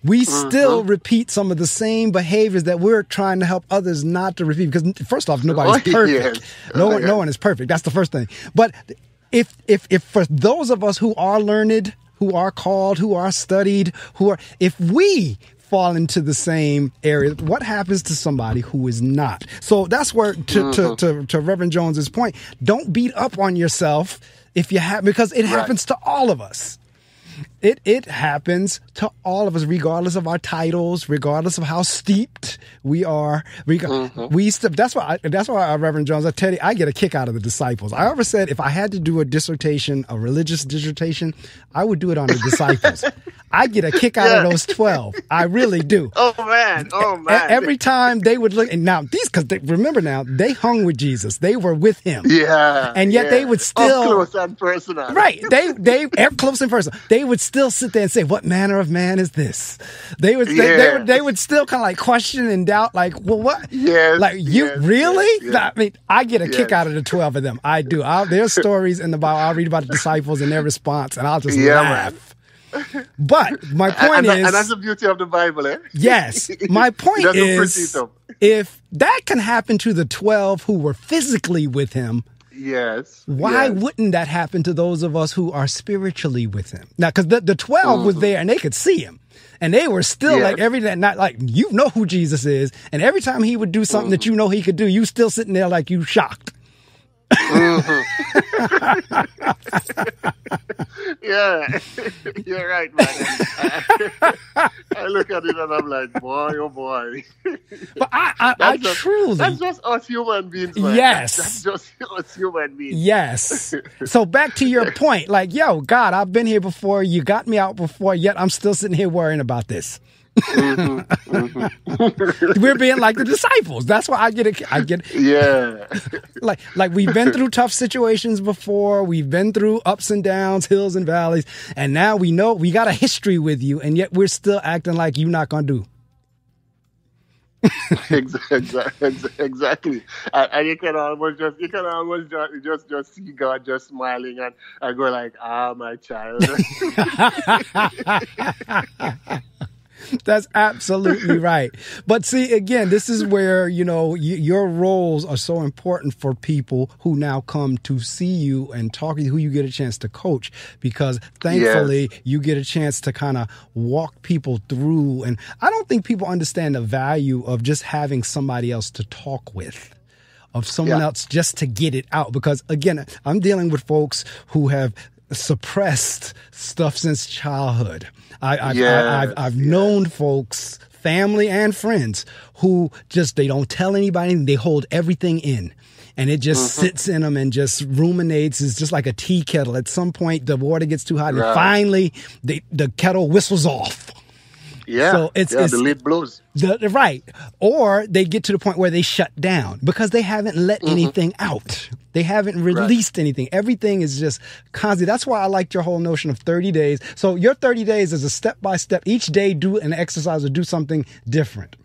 We still repeat some of the same behaviors that we're trying to help others not to repeat. Because first off, nobody's perfect. Yes. No one is perfect. That's the first thing. But if for those of us who are learned, who are called, who are studied, if we fall into the same area, what happens to somebody who is not? So that's where, to Reverend Jones's point, don't beat up on yourself if you have, because it happens to all of us. It happens to all of us, regardless of our titles, regardless of how steeped we are. That's why, Reverend Jones, I tell you, I get a kick out of the disciples. I always said if I had to do a religious dissertation, I would do it on the disciples. I get a kick out of those 12. I really do. Oh man. Every time they would look, and now remember now, they hung with Jesus. They were with him. Yeah. And yet they would still. Up close and personal. Right. They close and personal. They would still sit there and say, what manner of man is this? They would still kind of like question and doubt, like, well, what? Yes. Like, you really? Yes. I mean, I get a kick out of the 12 of them. I do. There's stories in the Bible. I'll read about the disciples and their response, and I'll just laugh. Man. But my point is, and that's the beauty of the Bible, eh? Yes. My point is, if that can happen to the 12 who were physically with him, yes, why wouldn't that happen to those of us who are spiritually with him? Now, because the 12 was there and they could see him. And they were still like every day, not like, you know who Jesus is. And every time he would do something that you know he could do, you still sitting there like you shocked. Yeah, you're right, man. I look at it and I'm like, boy, oh boy. But I truly. That's just us human beings, man. Yes. That's just us human beings. Yes. So back to your point, like, yo, God, I've been here before. You got me out before, yet I'm still sitting here worrying about this. We're being like the disciples. That's why I get it. Yeah. like we've been through tough situations before. We've been through ups and downs, hills and valleys, and now we know we got a history with you, and yet we're still acting like you're not gonna do. Exactly. And you can almost just see God just smiling and go like, my child. That's absolutely right. But see, again, this is where, your roles are so important for people who now come to see you and talk to you, who you get a chance to coach, because thankfully you get a chance to kind of walk people through. And I don't think people understand the value of just having somebody else to talk with, of someone else just to get it out. Because again, I'm dealing with folks who have suppressed stuff since childhood. I've known folks, family and friends, who they don't tell anybody. They hold everything in, and it just sits in them and just ruminates. It's just like a tea kettle. At some point, the water gets too hot, and finally, the kettle whistles off. Yeah, so it's the lid blows. Right. Or they get to the point where they shut down because they haven't let anything out. They haven't released anything. Everything is just constant. That's why I liked your whole notion of 30 days. So your 30 days is a step-by-step. Each day, do an exercise or do something different.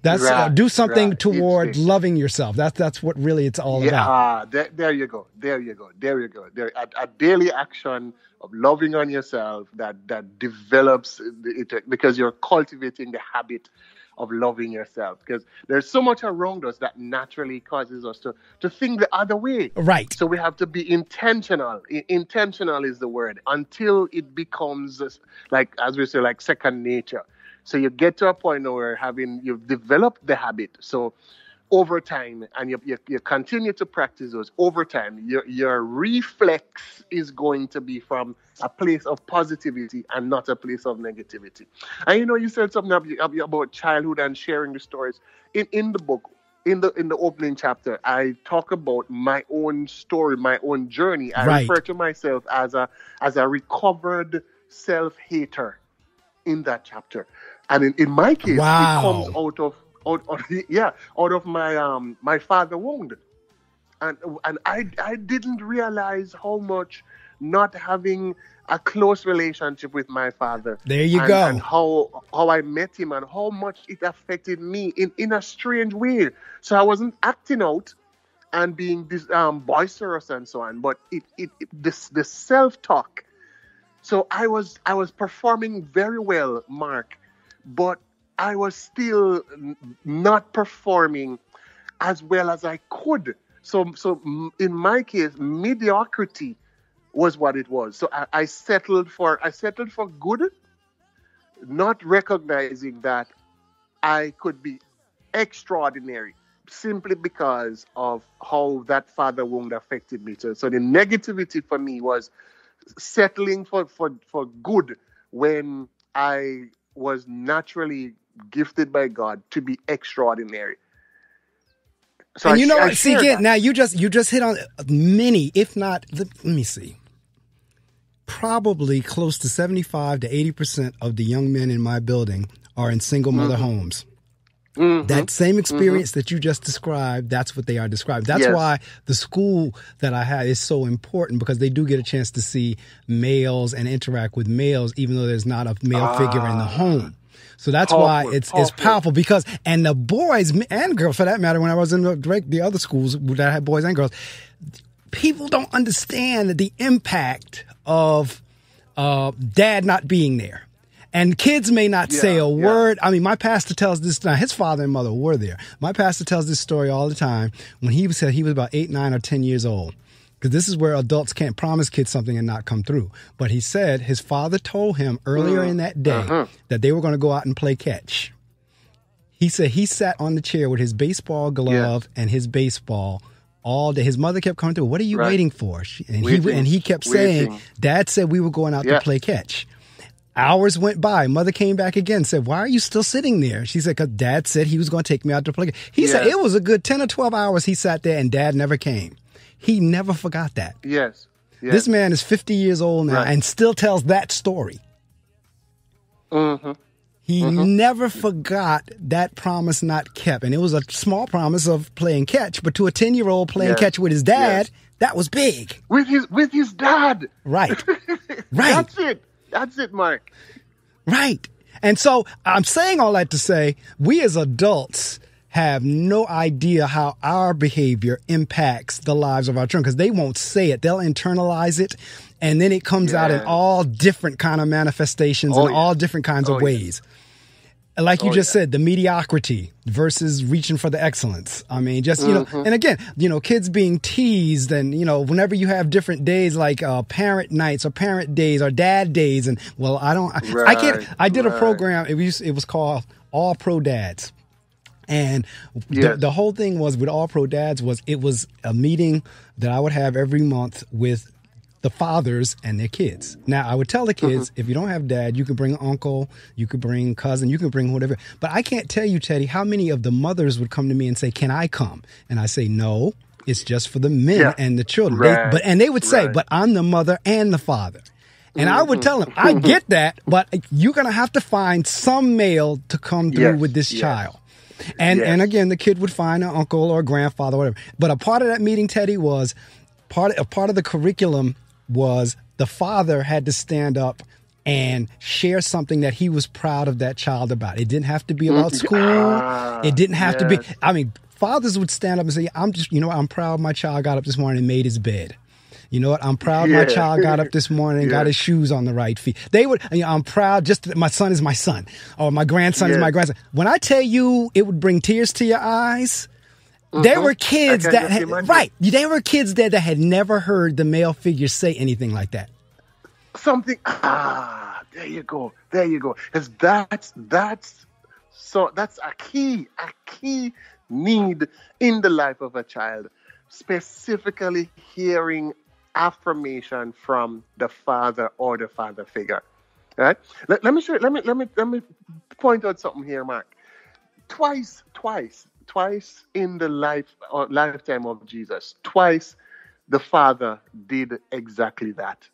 That's do something toward loving yourself. That's what really it's all about. There you go. A daily action of loving on yourself that develops it, because you're cultivating the habit of loving yourself, because there's so much around us that naturally causes us to think the other way. Right. So we have to be intentional. Intentional is the word, until it becomes like, as we say, like second nature. So you get to a point where you've developed the habit. So over time, and you continue to practice those over time, your reflex is going to be from a place of positivity and not a place of negativity. And you said something about childhood and sharing the stories. In the book, in the opening chapter, I talk about my own story, my own journey. I refer to myself as a recovered self-hater in that chapter. And in my case, it comes out of my father wound, and I didn't realize how much not having a close relationship with my father. There you go. And how I met him and how much it affected me in a strange way. So I wasn't acting out and being this boisterous and so on, but the self-talk. So I was performing very well, Mark, but I was still not performing as well as I could. So in my case, mediocrity was what it was. So I settled for good, not recognizing that I could be extraordinary simply because of how that father wound affected me. So the negativity for me was settling for good when I was naturally gifted by God to be extraordinary. So and see again, now you just hit on many, if not, let me see, probably close to 75 to 80% of the young men in my building are in single mother homes. Mm-hmm. That same experience that you just described, that's what they are described. That's why the school that I had is so important, because they do get a chance to see males and interact with males, even though there's not a male figure in the home. So that's why it's powerful, because, and the boys and girls, for that matter, when I was in the other schools that had boys and girls, people don't understand the impact of dad not being there. And kids may not say a word. I mean, my pastor tells this, now his father and mother were there. My pastor tells this story all the time when he said he was about 8, 9, or 10 years old. Because this is where adults can't promise kids something and not come through. But he said his father told him earlier in that day that they were going to go out and play catch. He said he sat on the chair with his baseball glove and his baseball all day. His mother kept coming through. What are you waiting for? And he kept saying, Dad said we were going out to play catch. Hours went by. Mother came back again, said, why are you still sitting there? She said, because Dad said he was going to take me out to play catch. He said it was a good 10 or 12 hours he sat there and Dad never came. He never forgot that. Yes. This man is 50 years old now and still tells that story. He never forgot that promise not kept. And it was a small promise of playing catch, but to a 10-year-old playing catch with his dad, that was big. With his dad. Right. That's it, Mark. Right. And so I'm saying all that to say, we as adults have no idea how our behavior impacts the lives of our children, because they won't say it. They'll internalize it, and then it comes out in all different kind of manifestations and all different kinds of ways. Like you just said, the mediocrity versus reaching for the excellence. I mean, just, you know, and again, you know, kids being teased, and, you know, whenever you have different days like parent nights or parent days or dad days. And well, I did a program. It was called All Pro Dads. And the whole thing was with All Pro Dads it was a meeting that I would have every month with the fathers and their kids. Now, I would tell the kids, if you don't have dad, you can bring uncle, you could bring cousin, you can bring whatever. But I can't tell you, Teddy, how many of the mothers would come to me and say, can I come? And I say, no, it's just for the men and the children. They would say, but I'm the mother and the father. And I would tell them, I get that, but you're going to have to find some male to come through with this child. And again, the kid would find an uncle or a grandfather, whatever. But a part of that meeting, Teddy, was part of the curriculum was the father had to stand up and share something that he was proud of that child about. It didn't have to be about school. It didn't have to be. I mean, fathers would stand up and say, I'm proud my child got up this morning and made his bed. You know what? I'm proud my child got up this morning and got his shoes on the right feet. They would, I'm proud just that my son is my son, or my grandson is my grandson. When I tell you it would bring tears to your eyes, there were kids that had never heard the male figure say anything like that. There you go. Because that's a key need in the life of a child, specifically hearing affirmation from the father or the father figure. Right? Let me point out something here, Mark. Twice in the lifetime of Jesus, twice the Father did exactly that.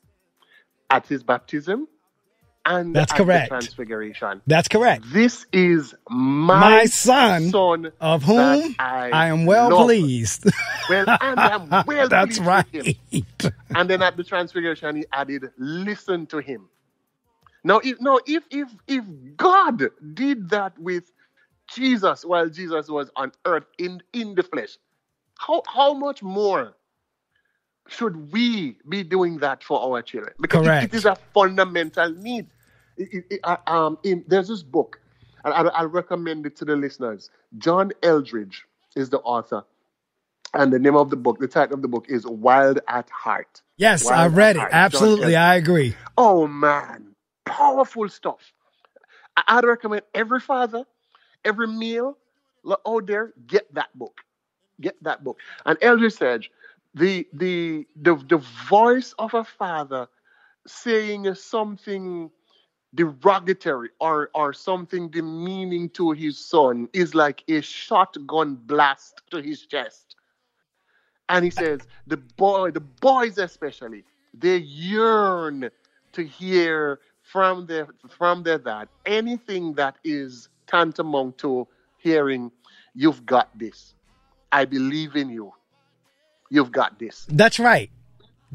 At his baptism and That's at correct. the Transfiguration. That's correct. This is my son, of whom I am well pleased. Well, and I'm well That's pleased right. with him. And then at the Transfiguration, he added, listen to him. Now, if God did that with Jesus while Jesus was on earth in the flesh, how much more should we be doing that for our children? Because it is a fundamental need. There's this book, and I'll recommend it to the listeners. John Eldridge is the author, and the name of the book, the title of the book is Wild at Heart. Yes, Wild I read it. Heart. Absolutely, I agree. Oh, man. Powerful stuff. I'd recommend every father, every male out there, get that book. Get that book. And Eldridge said, the voice of a father saying something derogatory or something demeaning to his son is like a shotgun blast to his chest. And he says, the boys especially, they yearn to hear from their dad anything that is tantamount to hearing, you've got this. I believe in you. You've got this. That's right.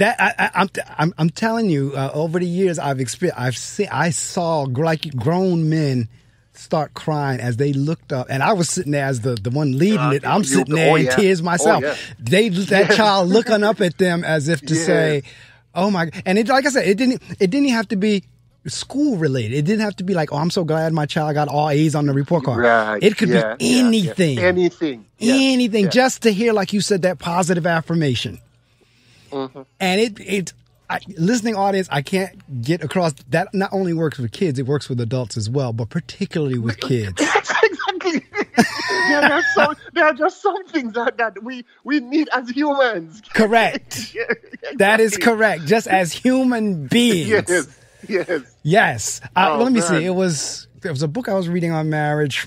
I'm telling you, over the years I saw like grown men start crying as they looked up, and I was sitting there as the one leading it. I'm sitting there in tears myself. That child looking up at them as if to say, "Oh my!" And it, like I said, it didn't have to be school related. It didn't have to be like, "Oh, I'm so glad my child got all A's on the report card." Right. It could be anything, anything, just to hear, like you said, that positive affirmation. Mm-hmm. And listening audience, I can't get across that. Not only works with kids, it works with adults as well, but particularly with kids. Exactly. There are just some things that we need as humans. Correct. Exactly. That is correct. Just as human beings. Yes. Let me see. There was a book I was reading on marriage,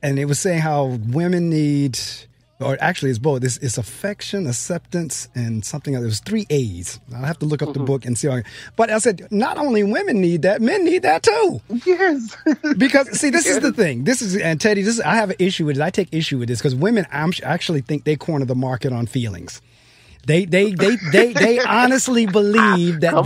and it was saying how women need, or actually it's both. It's affection, acceptance, and something else. It was 3 A's. I'll have to look up the book and see. But I said, not only women need that, men need that too. Yes. Because see, this is the thing. And Teddy, I have an issue with it. I take issue with this because women actually think they corner the market on feelings. They honestly believe that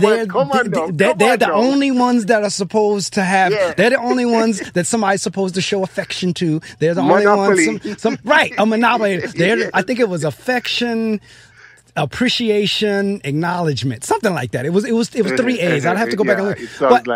they're the only ones that are supposed to have. Yeah. They're the only ones that somebody's supposed to show affection to. They're the only ones. Right, a monopoly. I think it was affection, appreciation, acknowledgement, something like that. It was 3 A's. I'd have to go back and look. But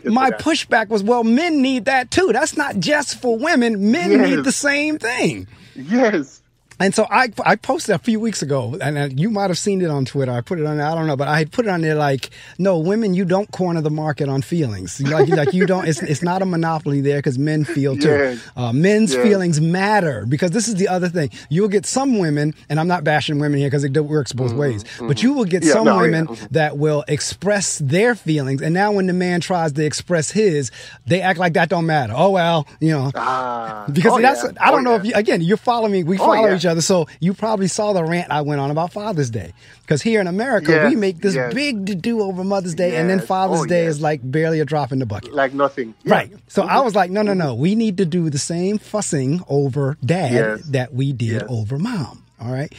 my pushback was, well, men need that too. That's not just for women. Men need the same thing. Yes. And so I posted a few weeks ago, and you might have seen it on Twitter. I put it on there. I don't know, but I put it on there like, no, women, you don't corner the market on feelings. Like you don't. It's not a monopoly there because men feel too. Yes. Men's feelings matter, because this is the other thing. You'll get some women, and I'm not bashing women here because it works both ways, but you will get some women that will express their feelings, and now when the man tries to express his, they act like that don't matter. Oh well, because I don't know if you follow me. We follow each other. So you probably saw the rant I went on about Father's Day, because here in America we make this big to-do over Mother's Day, and then Father's Day is like barely a drop in the bucket, like nothing. Right. So I was like, no, we need to do the same fussing over dad that we did over mom. All right.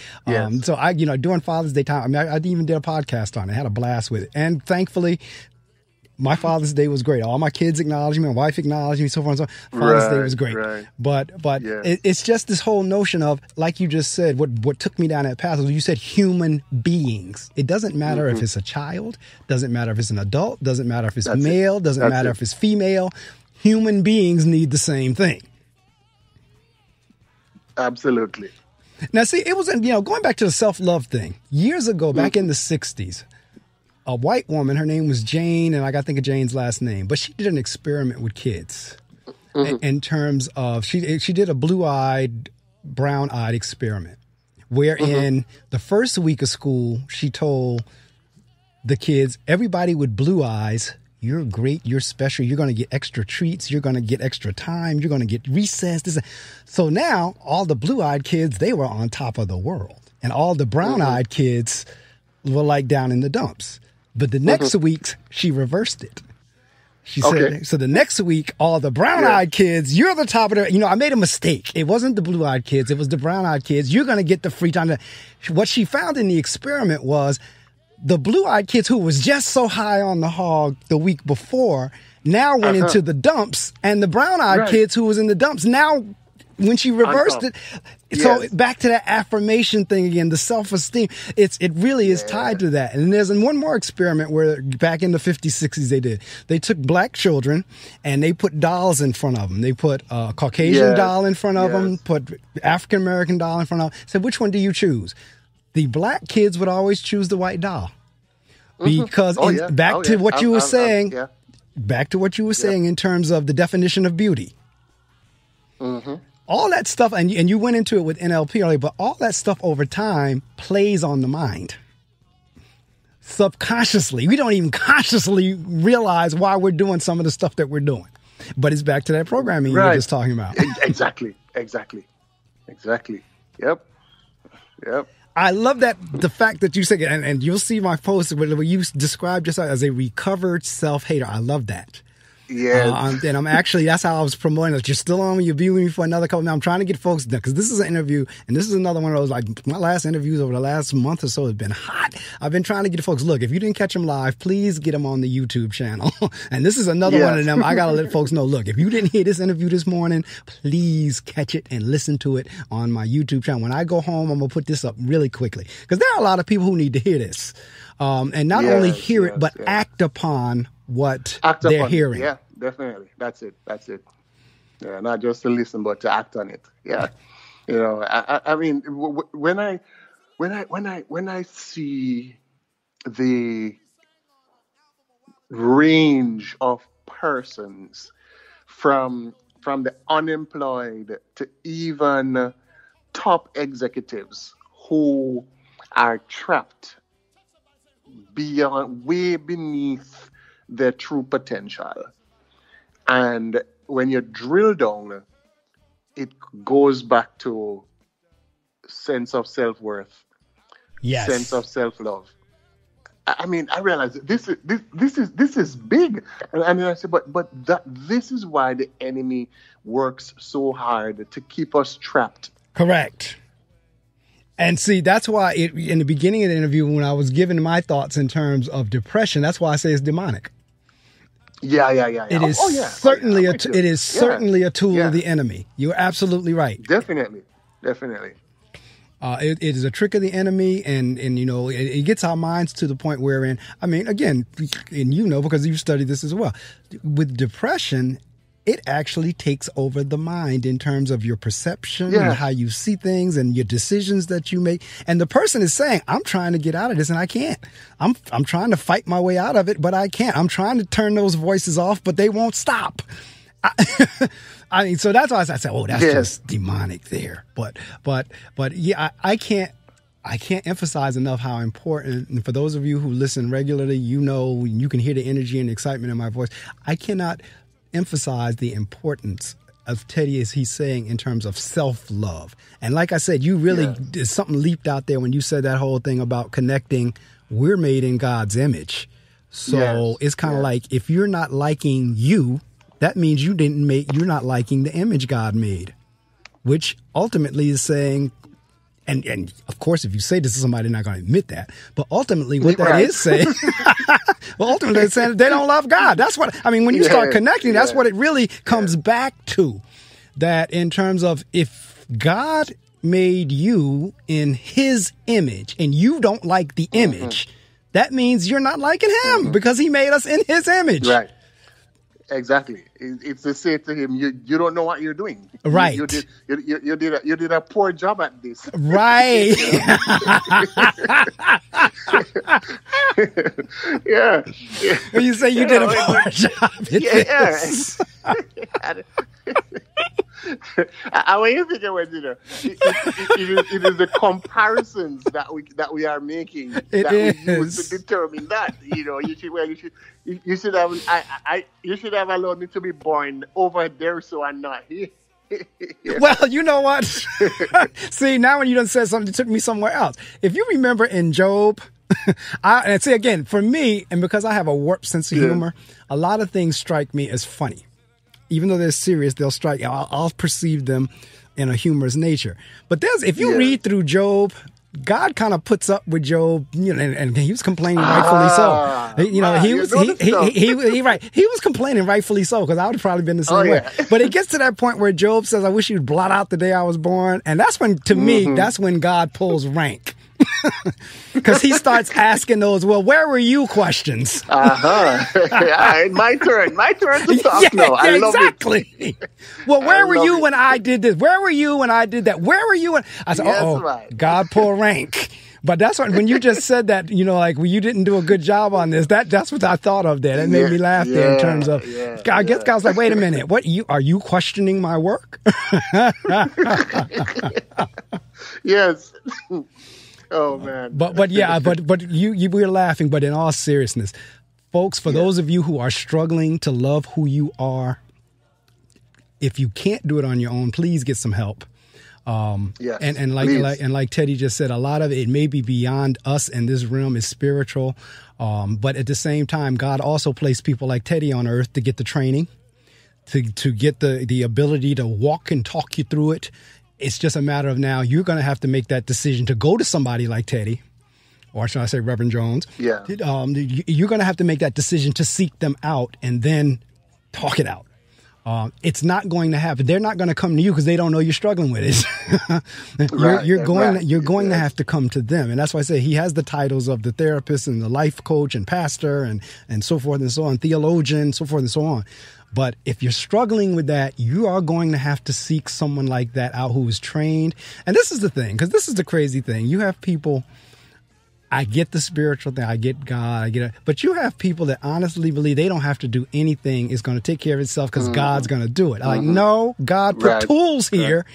So I, during Father's Day time, I even did a podcast on it. I had a blast with it, and thankfully, my Father's Day was great. All my kids acknowledged me, my wife acknowledged me, so forth and so on. Father's Day was great. Right. But it's just this whole notion of, like you just said, what took me down that path was, you said human beings. It doesn't matter if it's a child, doesn't matter if it's an adult, doesn't matter if it's male, doesn't matter if it's female. Human beings need the same thing. Absolutely. Now, see, it was, going back to the self-love thing. Years ago, back in the 60s, a white woman, her name was Jane, and I got to think of Jane's last name, but she did an experiment with kids in terms of, she did a blue-eyed, brown-eyed experiment, wherein the first week of school, she told the kids, everybody with blue eyes, you're great, you're special, you're going to get extra treats, you're going to get extra time, you're going to get recess. So now, all the blue-eyed kids, they were on top of the world, and all the brown-eyed kids were like down in the dumps. But the next week, she reversed it. She said, so the next week, all the brown-eyed kids, you're the top of the, I made a mistake. It wasn't the blue-eyed kids. It was the brown-eyed kids. You're going to get the free time. What she found in the experiment was the blue-eyed kids who was just so high on the hog the week before now went into the dumps, and the brown-eyed kids who was in the dumps now, when she reversed it, so back to that affirmation thing again, the self-esteem, it really is tied to that. And there's one more experiment where back in the 50s, 60s they took black children and they put dolls in front of them. They put a Caucasian doll in front of them, put African-American doll in front of them, said, which one do you choose? The black kids would always choose the white doll. Because back to what you were saying in terms of the definition of beauty. All that stuff, and you went into it with NLP earlier, but all that stuff over time plays on the mind. Subconsciously. We don't even consciously realize why we're doing some of the stuff that we're doing. But it's back to that programming you were just talking about. Exactly. Yep. I love the fact that you said, and you'll see my post where you described yourself as a recovered self-hater. I love that. Yeah. And I'm actually, that's how I was promoting it. You're still on, you'll be with me for another couple. Now I'm trying to get folks done because this is an interview and this is another one of those, like my last interviews over the last month or so has been hot. I've been trying to get folks, look, if you didn't catch them live, please get them on the YouTube channel. And this is another one of them. I got to let folks know, look, if you didn't hear this interview this morning, please catch it and listen to it on my YouTube channel. When I go home, I'm going to put this up really quickly because there are a lot of people who need to hear this. And not only hear it, but act upon what they're hearing. Yeah, definitely. That's it. Yeah, not just to listen, but to act on it. Yeah. I mean, when I see the range of persons from the unemployed to even top executives who are trapped way beneath their true potential. And when you drill down, it goes back to sense of self-worth, sense of self-love. I mean, I realize this is big, and I say, but this is why the enemy works so hard to keep us trapped. Correct. And see, that's why in the beginning of the interview, when I was giving my thoughts in terms of depression, that's why I say it's demonic. Yeah. It is certainly a tool of the enemy. You're absolutely right. Definitely. It is a trick of the enemy, and it gets our minds to the point wherein, I mean, again, and because you studied this as well, with depression, it actually takes over the mind in terms of your perception and how you see things and your decisions that you make. And the person is saying, I'm trying to get out of this and I can't. I'm trying to fight my way out of it, but I can't. I'm trying to turn those voices off, but they won't stop. I mean, so that's why I said, oh, that's just demonic there. But yeah, I can't emphasize enough how important, and for those of you who listen regularly, you can hear the energy and excitement in my voice. I cannot emphasize the importance of Teddy, as he's saying, in terms of self-love. And like I said, you really, something leaped out there when you said that whole thing about connecting. We're made in God's image. So it's kind of like, if you're not liking you, that means you're not liking the image God made, which ultimately is saying, and of course, if you say this to somebody, they're not going to admit that. But ultimately, what that is saying, ultimately, it's saying they don't love God. That's what, I mean, when you start connecting, that's what it really comes back to. That in terms of, if God made you in his image and you don't like the image, that means you're not liking him because he made us in his image. Right. Exactly. It's to say to him, you don't know what you're doing. Right. You did a poor job at this. Right. Yeah. You say you did a poor job at this. I want you to think about it is the comparisons that we are making we use to determine that. You should have allowed me to be born over there, so I'm not here. Well, you know what? See, now when you done said something, it took me somewhere else. If you remember in Job, And see, again, for me, and because I have a warped sense of humor, a lot of things strike me as funny. Even though they're serious, they'll strike. I'll perceive them in a humorous nature. But if you read through Job, God kind of puts up with Job, and he was complaining rightfully so. He was complaining rightfully so, because I would have probably been the same way. But it gets to that point where Job says, "I wish you'd blot out the day I was born," and that's when, to me, that's when God pulls rank. Because he starts asking those, "Well, where were you?" questions. My turn to talk now. I love exactly. It. Well, where were you when I did this? Where were you when I did that? Where were you when I said, God pull rank. But that's when you just said that, well, you didn't do a good job on this. That's what I thought of there. That made me laugh there in terms of, I guess God's like, wait a minute, are you questioning my work? Yes. Oh man. But you were laughing, but in all seriousness, folks, for those of you who are struggling to love who you are, if you can't do it on your own, please get some help. And like Teddy just said, a lot of it may be beyond us, and this realm is spiritual. But at the same time, God also placed people like Teddy on earth to get the training, to get the ability to walk and talk you through it. It's just a matter of now you're going to have to make that decision to go to somebody like Teddy, or should I say Reverend Jones? Yeah. You're going to have to make that decision to seek them out and then talk it out. It's not going to happen. They're not going to come to you because they don't know you're struggling with it. You're going to have to come to them. And that's why I say he has the titles of the therapist and the life coach and pastor and so forth and so on, theologian, so forth and so on. But if you're struggling with that, you are going to have to seek someone like that out who is trained. And this is the thing, because this is the crazy thing. You have people, I get the spiritual thing, I get God, I get it. But you have people that honestly believe they don't have to do anything. It's going to take care of itself because God's going to do it. I'm like, no, God put tools here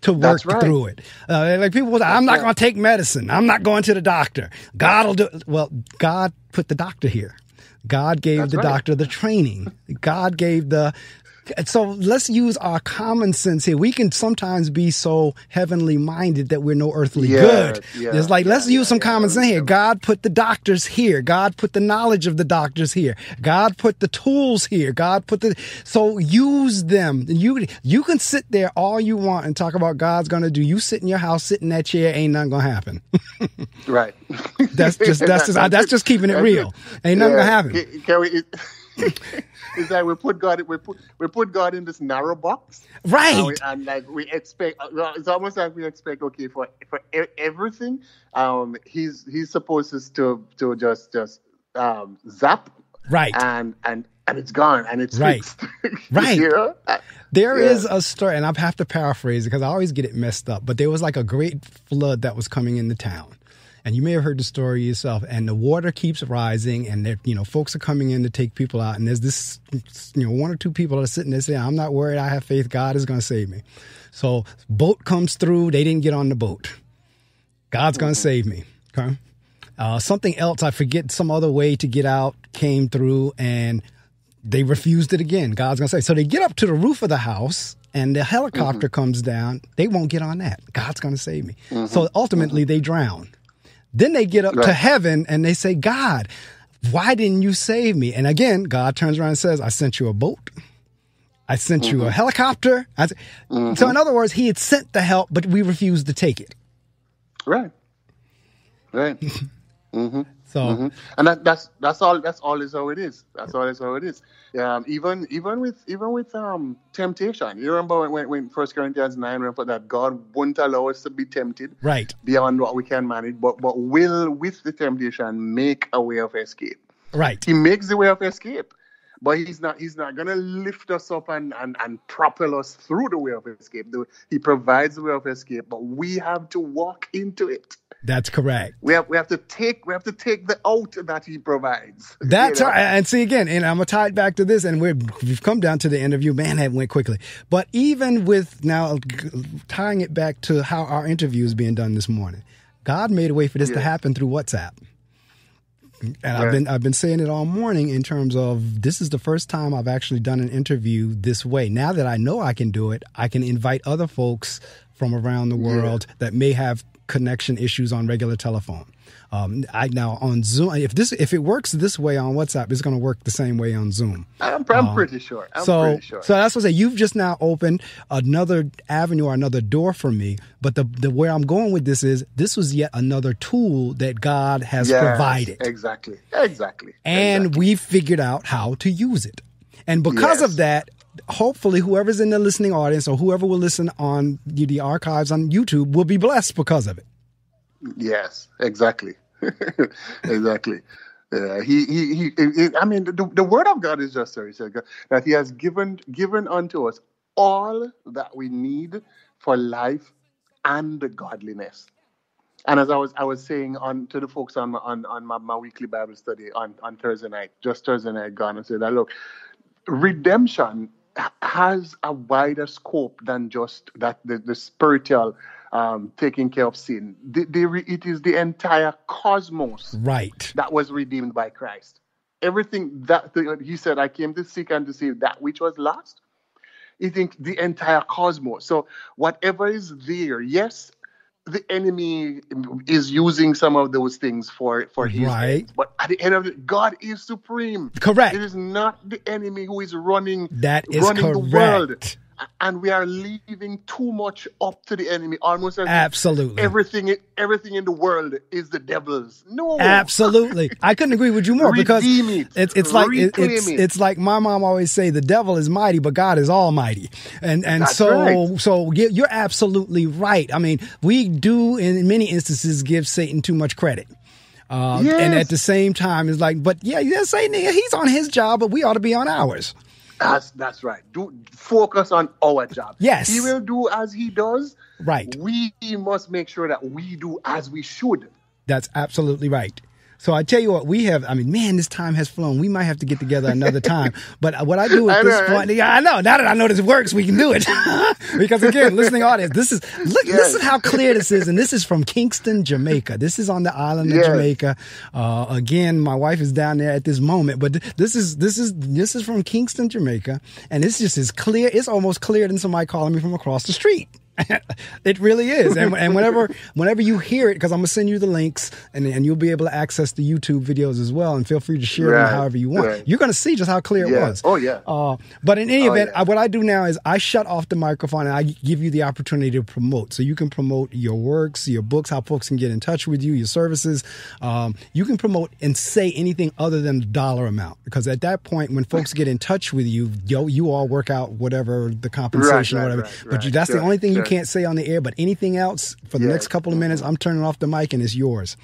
to work through it. Like people will say, I'm not going to take medicine. I'm not going to the doctor. God will do it. Well, God put the doctor here. God gave the doctor the training. God gave so let's use our common sense here. We can sometimes be so heavenly minded that we're no earthly good. It's like, let's use some common sense here. God put the doctors here. God put the knowledge of the doctors here. God put the tools here. So use them. You can sit there all you want and talk about God's going to do. You sit in your house, sit in that chair, ain't nothing going to happen. Right. That's just keeping it real. Ain't nothing going to happen. Can we... Is that we put God in this narrow box, right? And we expect. It's almost like we expect. Okay, for everything, he's supposed to just zap, right? And it's gone, and it's right, fixed. right. There Yeah. is a story, and I have to paraphrase it because I always get it messed up. But there was like a great flood that was coming into town. And you may have heard the story yourself, and the water keeps rising, and folks are coming in to take people out. And there's this, one or two people that are sitting there saying, I'm not worried. I have faith. God is going to save me. So boat comes through. They didn't get on the boat. God's going to save me. Okay. Something else, I forget, some other way to get out came through, and they refused it again. God's going to save. So they get up to the roof of the house, and the helicopter comes down. They won't get on that. God's going to save me. So ultimately they drown. Then they get up to heaven and they say, God, why didn't you save me? And again, God turns around and says, I sent you a boat. I sent you a helicopter. So in other words, he had sent the help, but we refused to take it. Right. So, and that's all is how it is. That's all is how it is. Even with temptation. You remember when 1 Corinthians 9 we put that God won't allow us to be tempted beyond what we can manage, but will with the temptation make a way of escape. Right. He makes the way of escape. But he's not gonna lift us up and propel us through the way of escape. He provides the way of escape, but we have to walk into it. That's correct. We have to take the out that he provides. That's right. And see again, and I'm gonna tie it back to this, and we've come down to the interview. Man, that went quickly. But even with now tying it back to how our interview is being done this morning, God made a way for this to happen through WhatsApp. And I've been saying it all morning in terms of this is the first time I've actually done an interview this way. Now that I know I can do it, I can invite other folks from around the world that may have connection issues on regular telephone. Now on Zoom, if it works this way on WhatsApp, it's going to work the same way on Zoom. I'm pretty sure. So that's what I say. You've just now opened another avenue or another door for me. But the where I'm going with this was yet another tool that God has provided. Exactly. And we figured out how to use it. And because of that, hopefully whoever's in the listening audience or whoever will listen on the archives on YouTube will be blessed because of it. Yes, exactly. Exactly. I mean, the word of God is just so that he has given unto us all that we need for life and godliness. And as I was saying to the folks on my weekly Bible study on Thursday night gone, and said that look, redemption has a wider scope than just that the spiritual taking care of sin. It is the entire cosmos that was redeemed by Christ. Everything that he said, I came to seek and to save that which was lost. I think the entire cosmos. So whatever is there, yes, the enemy is using some of those things for his ends, but at the end of it, God is supreme. Correct. It is not the enemy who is running the world. And we are leaving too much up to the enemy, almost as absolutely everything in the world is the devil's. No, absolutely. I couldn't agree with you more because it's like my mom always say, the devil is mighty, but God is almighty, and so you're absolutely right. I mean, we do in many instances give Satan too much credit. And at the same time, it's like, but Satan, he's on his job, but we ought to be on ours. That's right. Focus on our job. Yes. He will do as he does. Right. We must make sure that we do as we should. That's absolutely right. So I tell you what, this time has flown. We might have to get together another time. But what I do at this point, I know, now that I know this works, we can do it. Because again, listening audience, listen how clear this is. And this is from Kingston, Jamaica. This is on the island of Jamaica. Again, my wife is down there at this moment, but this is from Kingston, Jamaica. And it's just as clear. It's almost clearer than somebody calling me from across the street. It really is. And whenever you hear it, because I'm going to send you the links and you'll be able to access the YouTube videos as well. And feel free to share them however you want. Right. You're going to see just how clear it was. Oh, yeah. But in any event, what I do now is I shut off the microphone and I give you the opportunity to promote. So you can promote your works, your books, how folks can get in touch with you, your services. You can promote and say anything other than the dollar amount. Because at that point, when folks get in touch with you, you all work out whatever the compensation or whatever. But that's the only thing you can't say on the air, but anything else for the next couple of minutes, I'm turning off the mic and it's yours.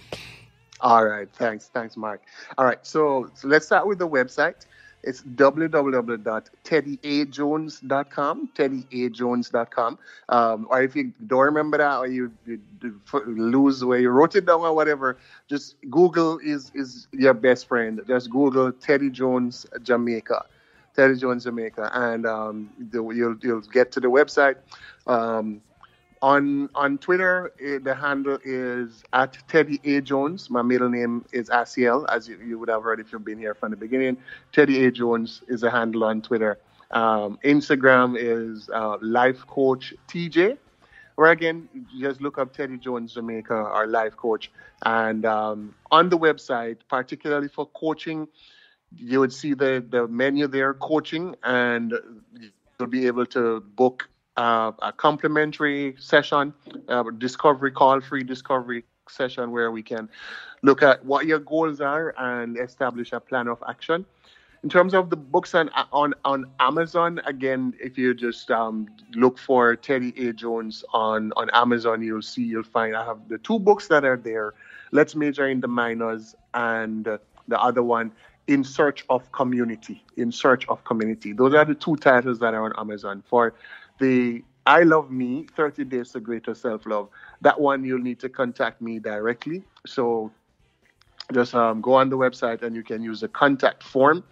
All right. Thanks, Mark. All right. So let's start with the website. It's www.teddyajones.com, teddyajones.com. Or if you don't remember that, or you lose where you wrote it down or whatever, just Google is your best friend. Just Google Teddy Jones Jamaica. Teddy Jones Jamaica, and you'll get to the website. On Twitter, the handle is at Teddy A. Jones. My middle name is Asiel, as you would have heard if you've been here from the beginning. Teddy A. Jones is the handle on Twitter. Instagram is Life Coach TJ, or again, just look up Teddy Jones Jamaica or Life Coach. And on the website, particularly for coaching, you would see the menu there, coaching, and you'll be able to book a complimentary session, discovery call, free discovery session where we can look at what your goals are and establish a plan of action. In terms of the books on Amazon, again, if you just look for Teddy A. Jones on Amazon, you'll find I have the two books that are there, Let's Major in the Minors, and the other one, In Search of Community. Those are the two titles that are on Amazon. For the I Love Me, 30 Days to Greater Self-Love, that one you'll need to contact me directly. So just go on the website and you can use the contact form.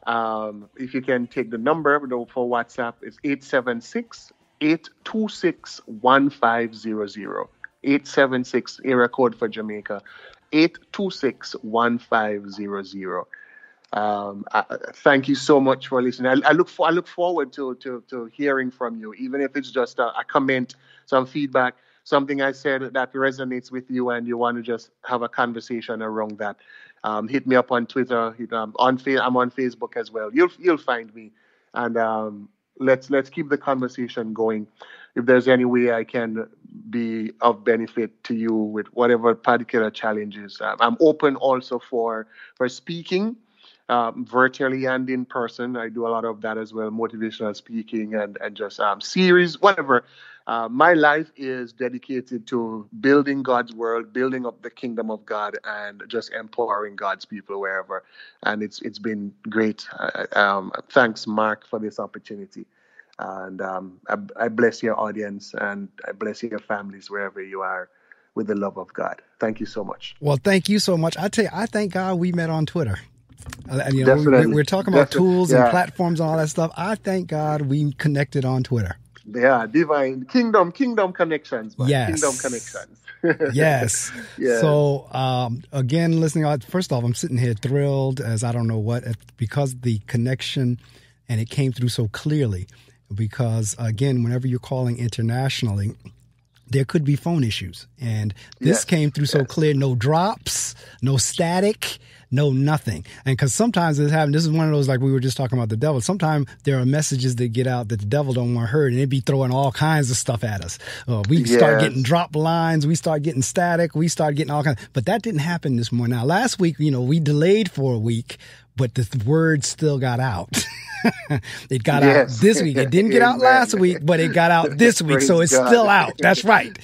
If you can take the number for WhatsApp, it's 876-826-1500. 876, area code for Jamaica, 826-1500. Thank you so much for listening. I look forward to hearing from you, even if it's just a comment, some feedback, something I said that resonates with you, and you want to just have a conversation around that. Hit me up on Twitter. I'm on Facebook as well. You'll find me, and let's keep the conversation going. If there's any way I can be of benefit to you with whatever particular challenges, I'm open also for speaking. Virtually and in person. I do a lot of that as well, motivational speaking and just series, whatever. My life is dedicated to building God's world, building up the kingdom of God, and just empowering God's people wherever. And it's been great. Thanks, Mark, for this opportunity. And I bless your audience, and I bless your families wherever you are with the love of God. Thank you so much. Well, thank you so much. I tell you, I thank God we met on Twitter. We're talking about tools and platforms and all that stuff. I thank God we connected on Twitter. Yeah, divine kingdom connections, man. Yes. Kingdom connections. Yes. Yeah. So, again, listening, first off, I'm sitting here thrilled as I don't know what, because the connection, and it came through so clearly, because, again, whenever you're calling internationally, there could be phone issues. And this came through so clear, no drops, no static, no nothing. And because sometimes this happens, this is one of those, like we were just talking about the devil. Sometimes there are messages that get out that the devil don't want heard, and it'd be throwing all kinds of stuff at us. We start getting drop lines, we start getting static, we start getting all kinds. But that didn't happen this morning. Now, last week, we delayed for a week, but the word still got out. It got out this week. It didn't get out last week, but it got out this week. So it's still out. That's right.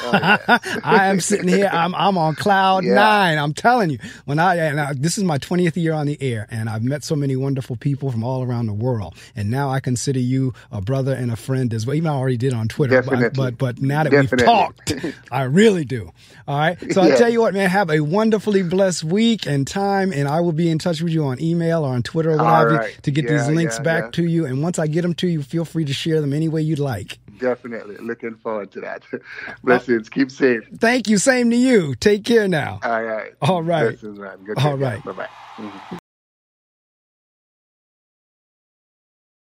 I am sitting here. I'm on cloud 9. I'm telling you. This is my 20th year on the air, and I've met so many wonderful people from all around the world. And now I consider you a brother and a friend as well. Even I already did on Twitter, but now that we've talked, I really do. All right. So I tell you what, man. Have a wonderfully blessed week and time, and I will be in touch with you on email or on Twitter or what have you to get these links back to you. And once I get them to you, feel free to share them any way you'd like. Definitely. Looking forward to that. Blessings. Keep safe. Thank you. Same to you. Take care now. All right. All right. Blessings, man. Good all right. Bye-bye. Mm-hmm.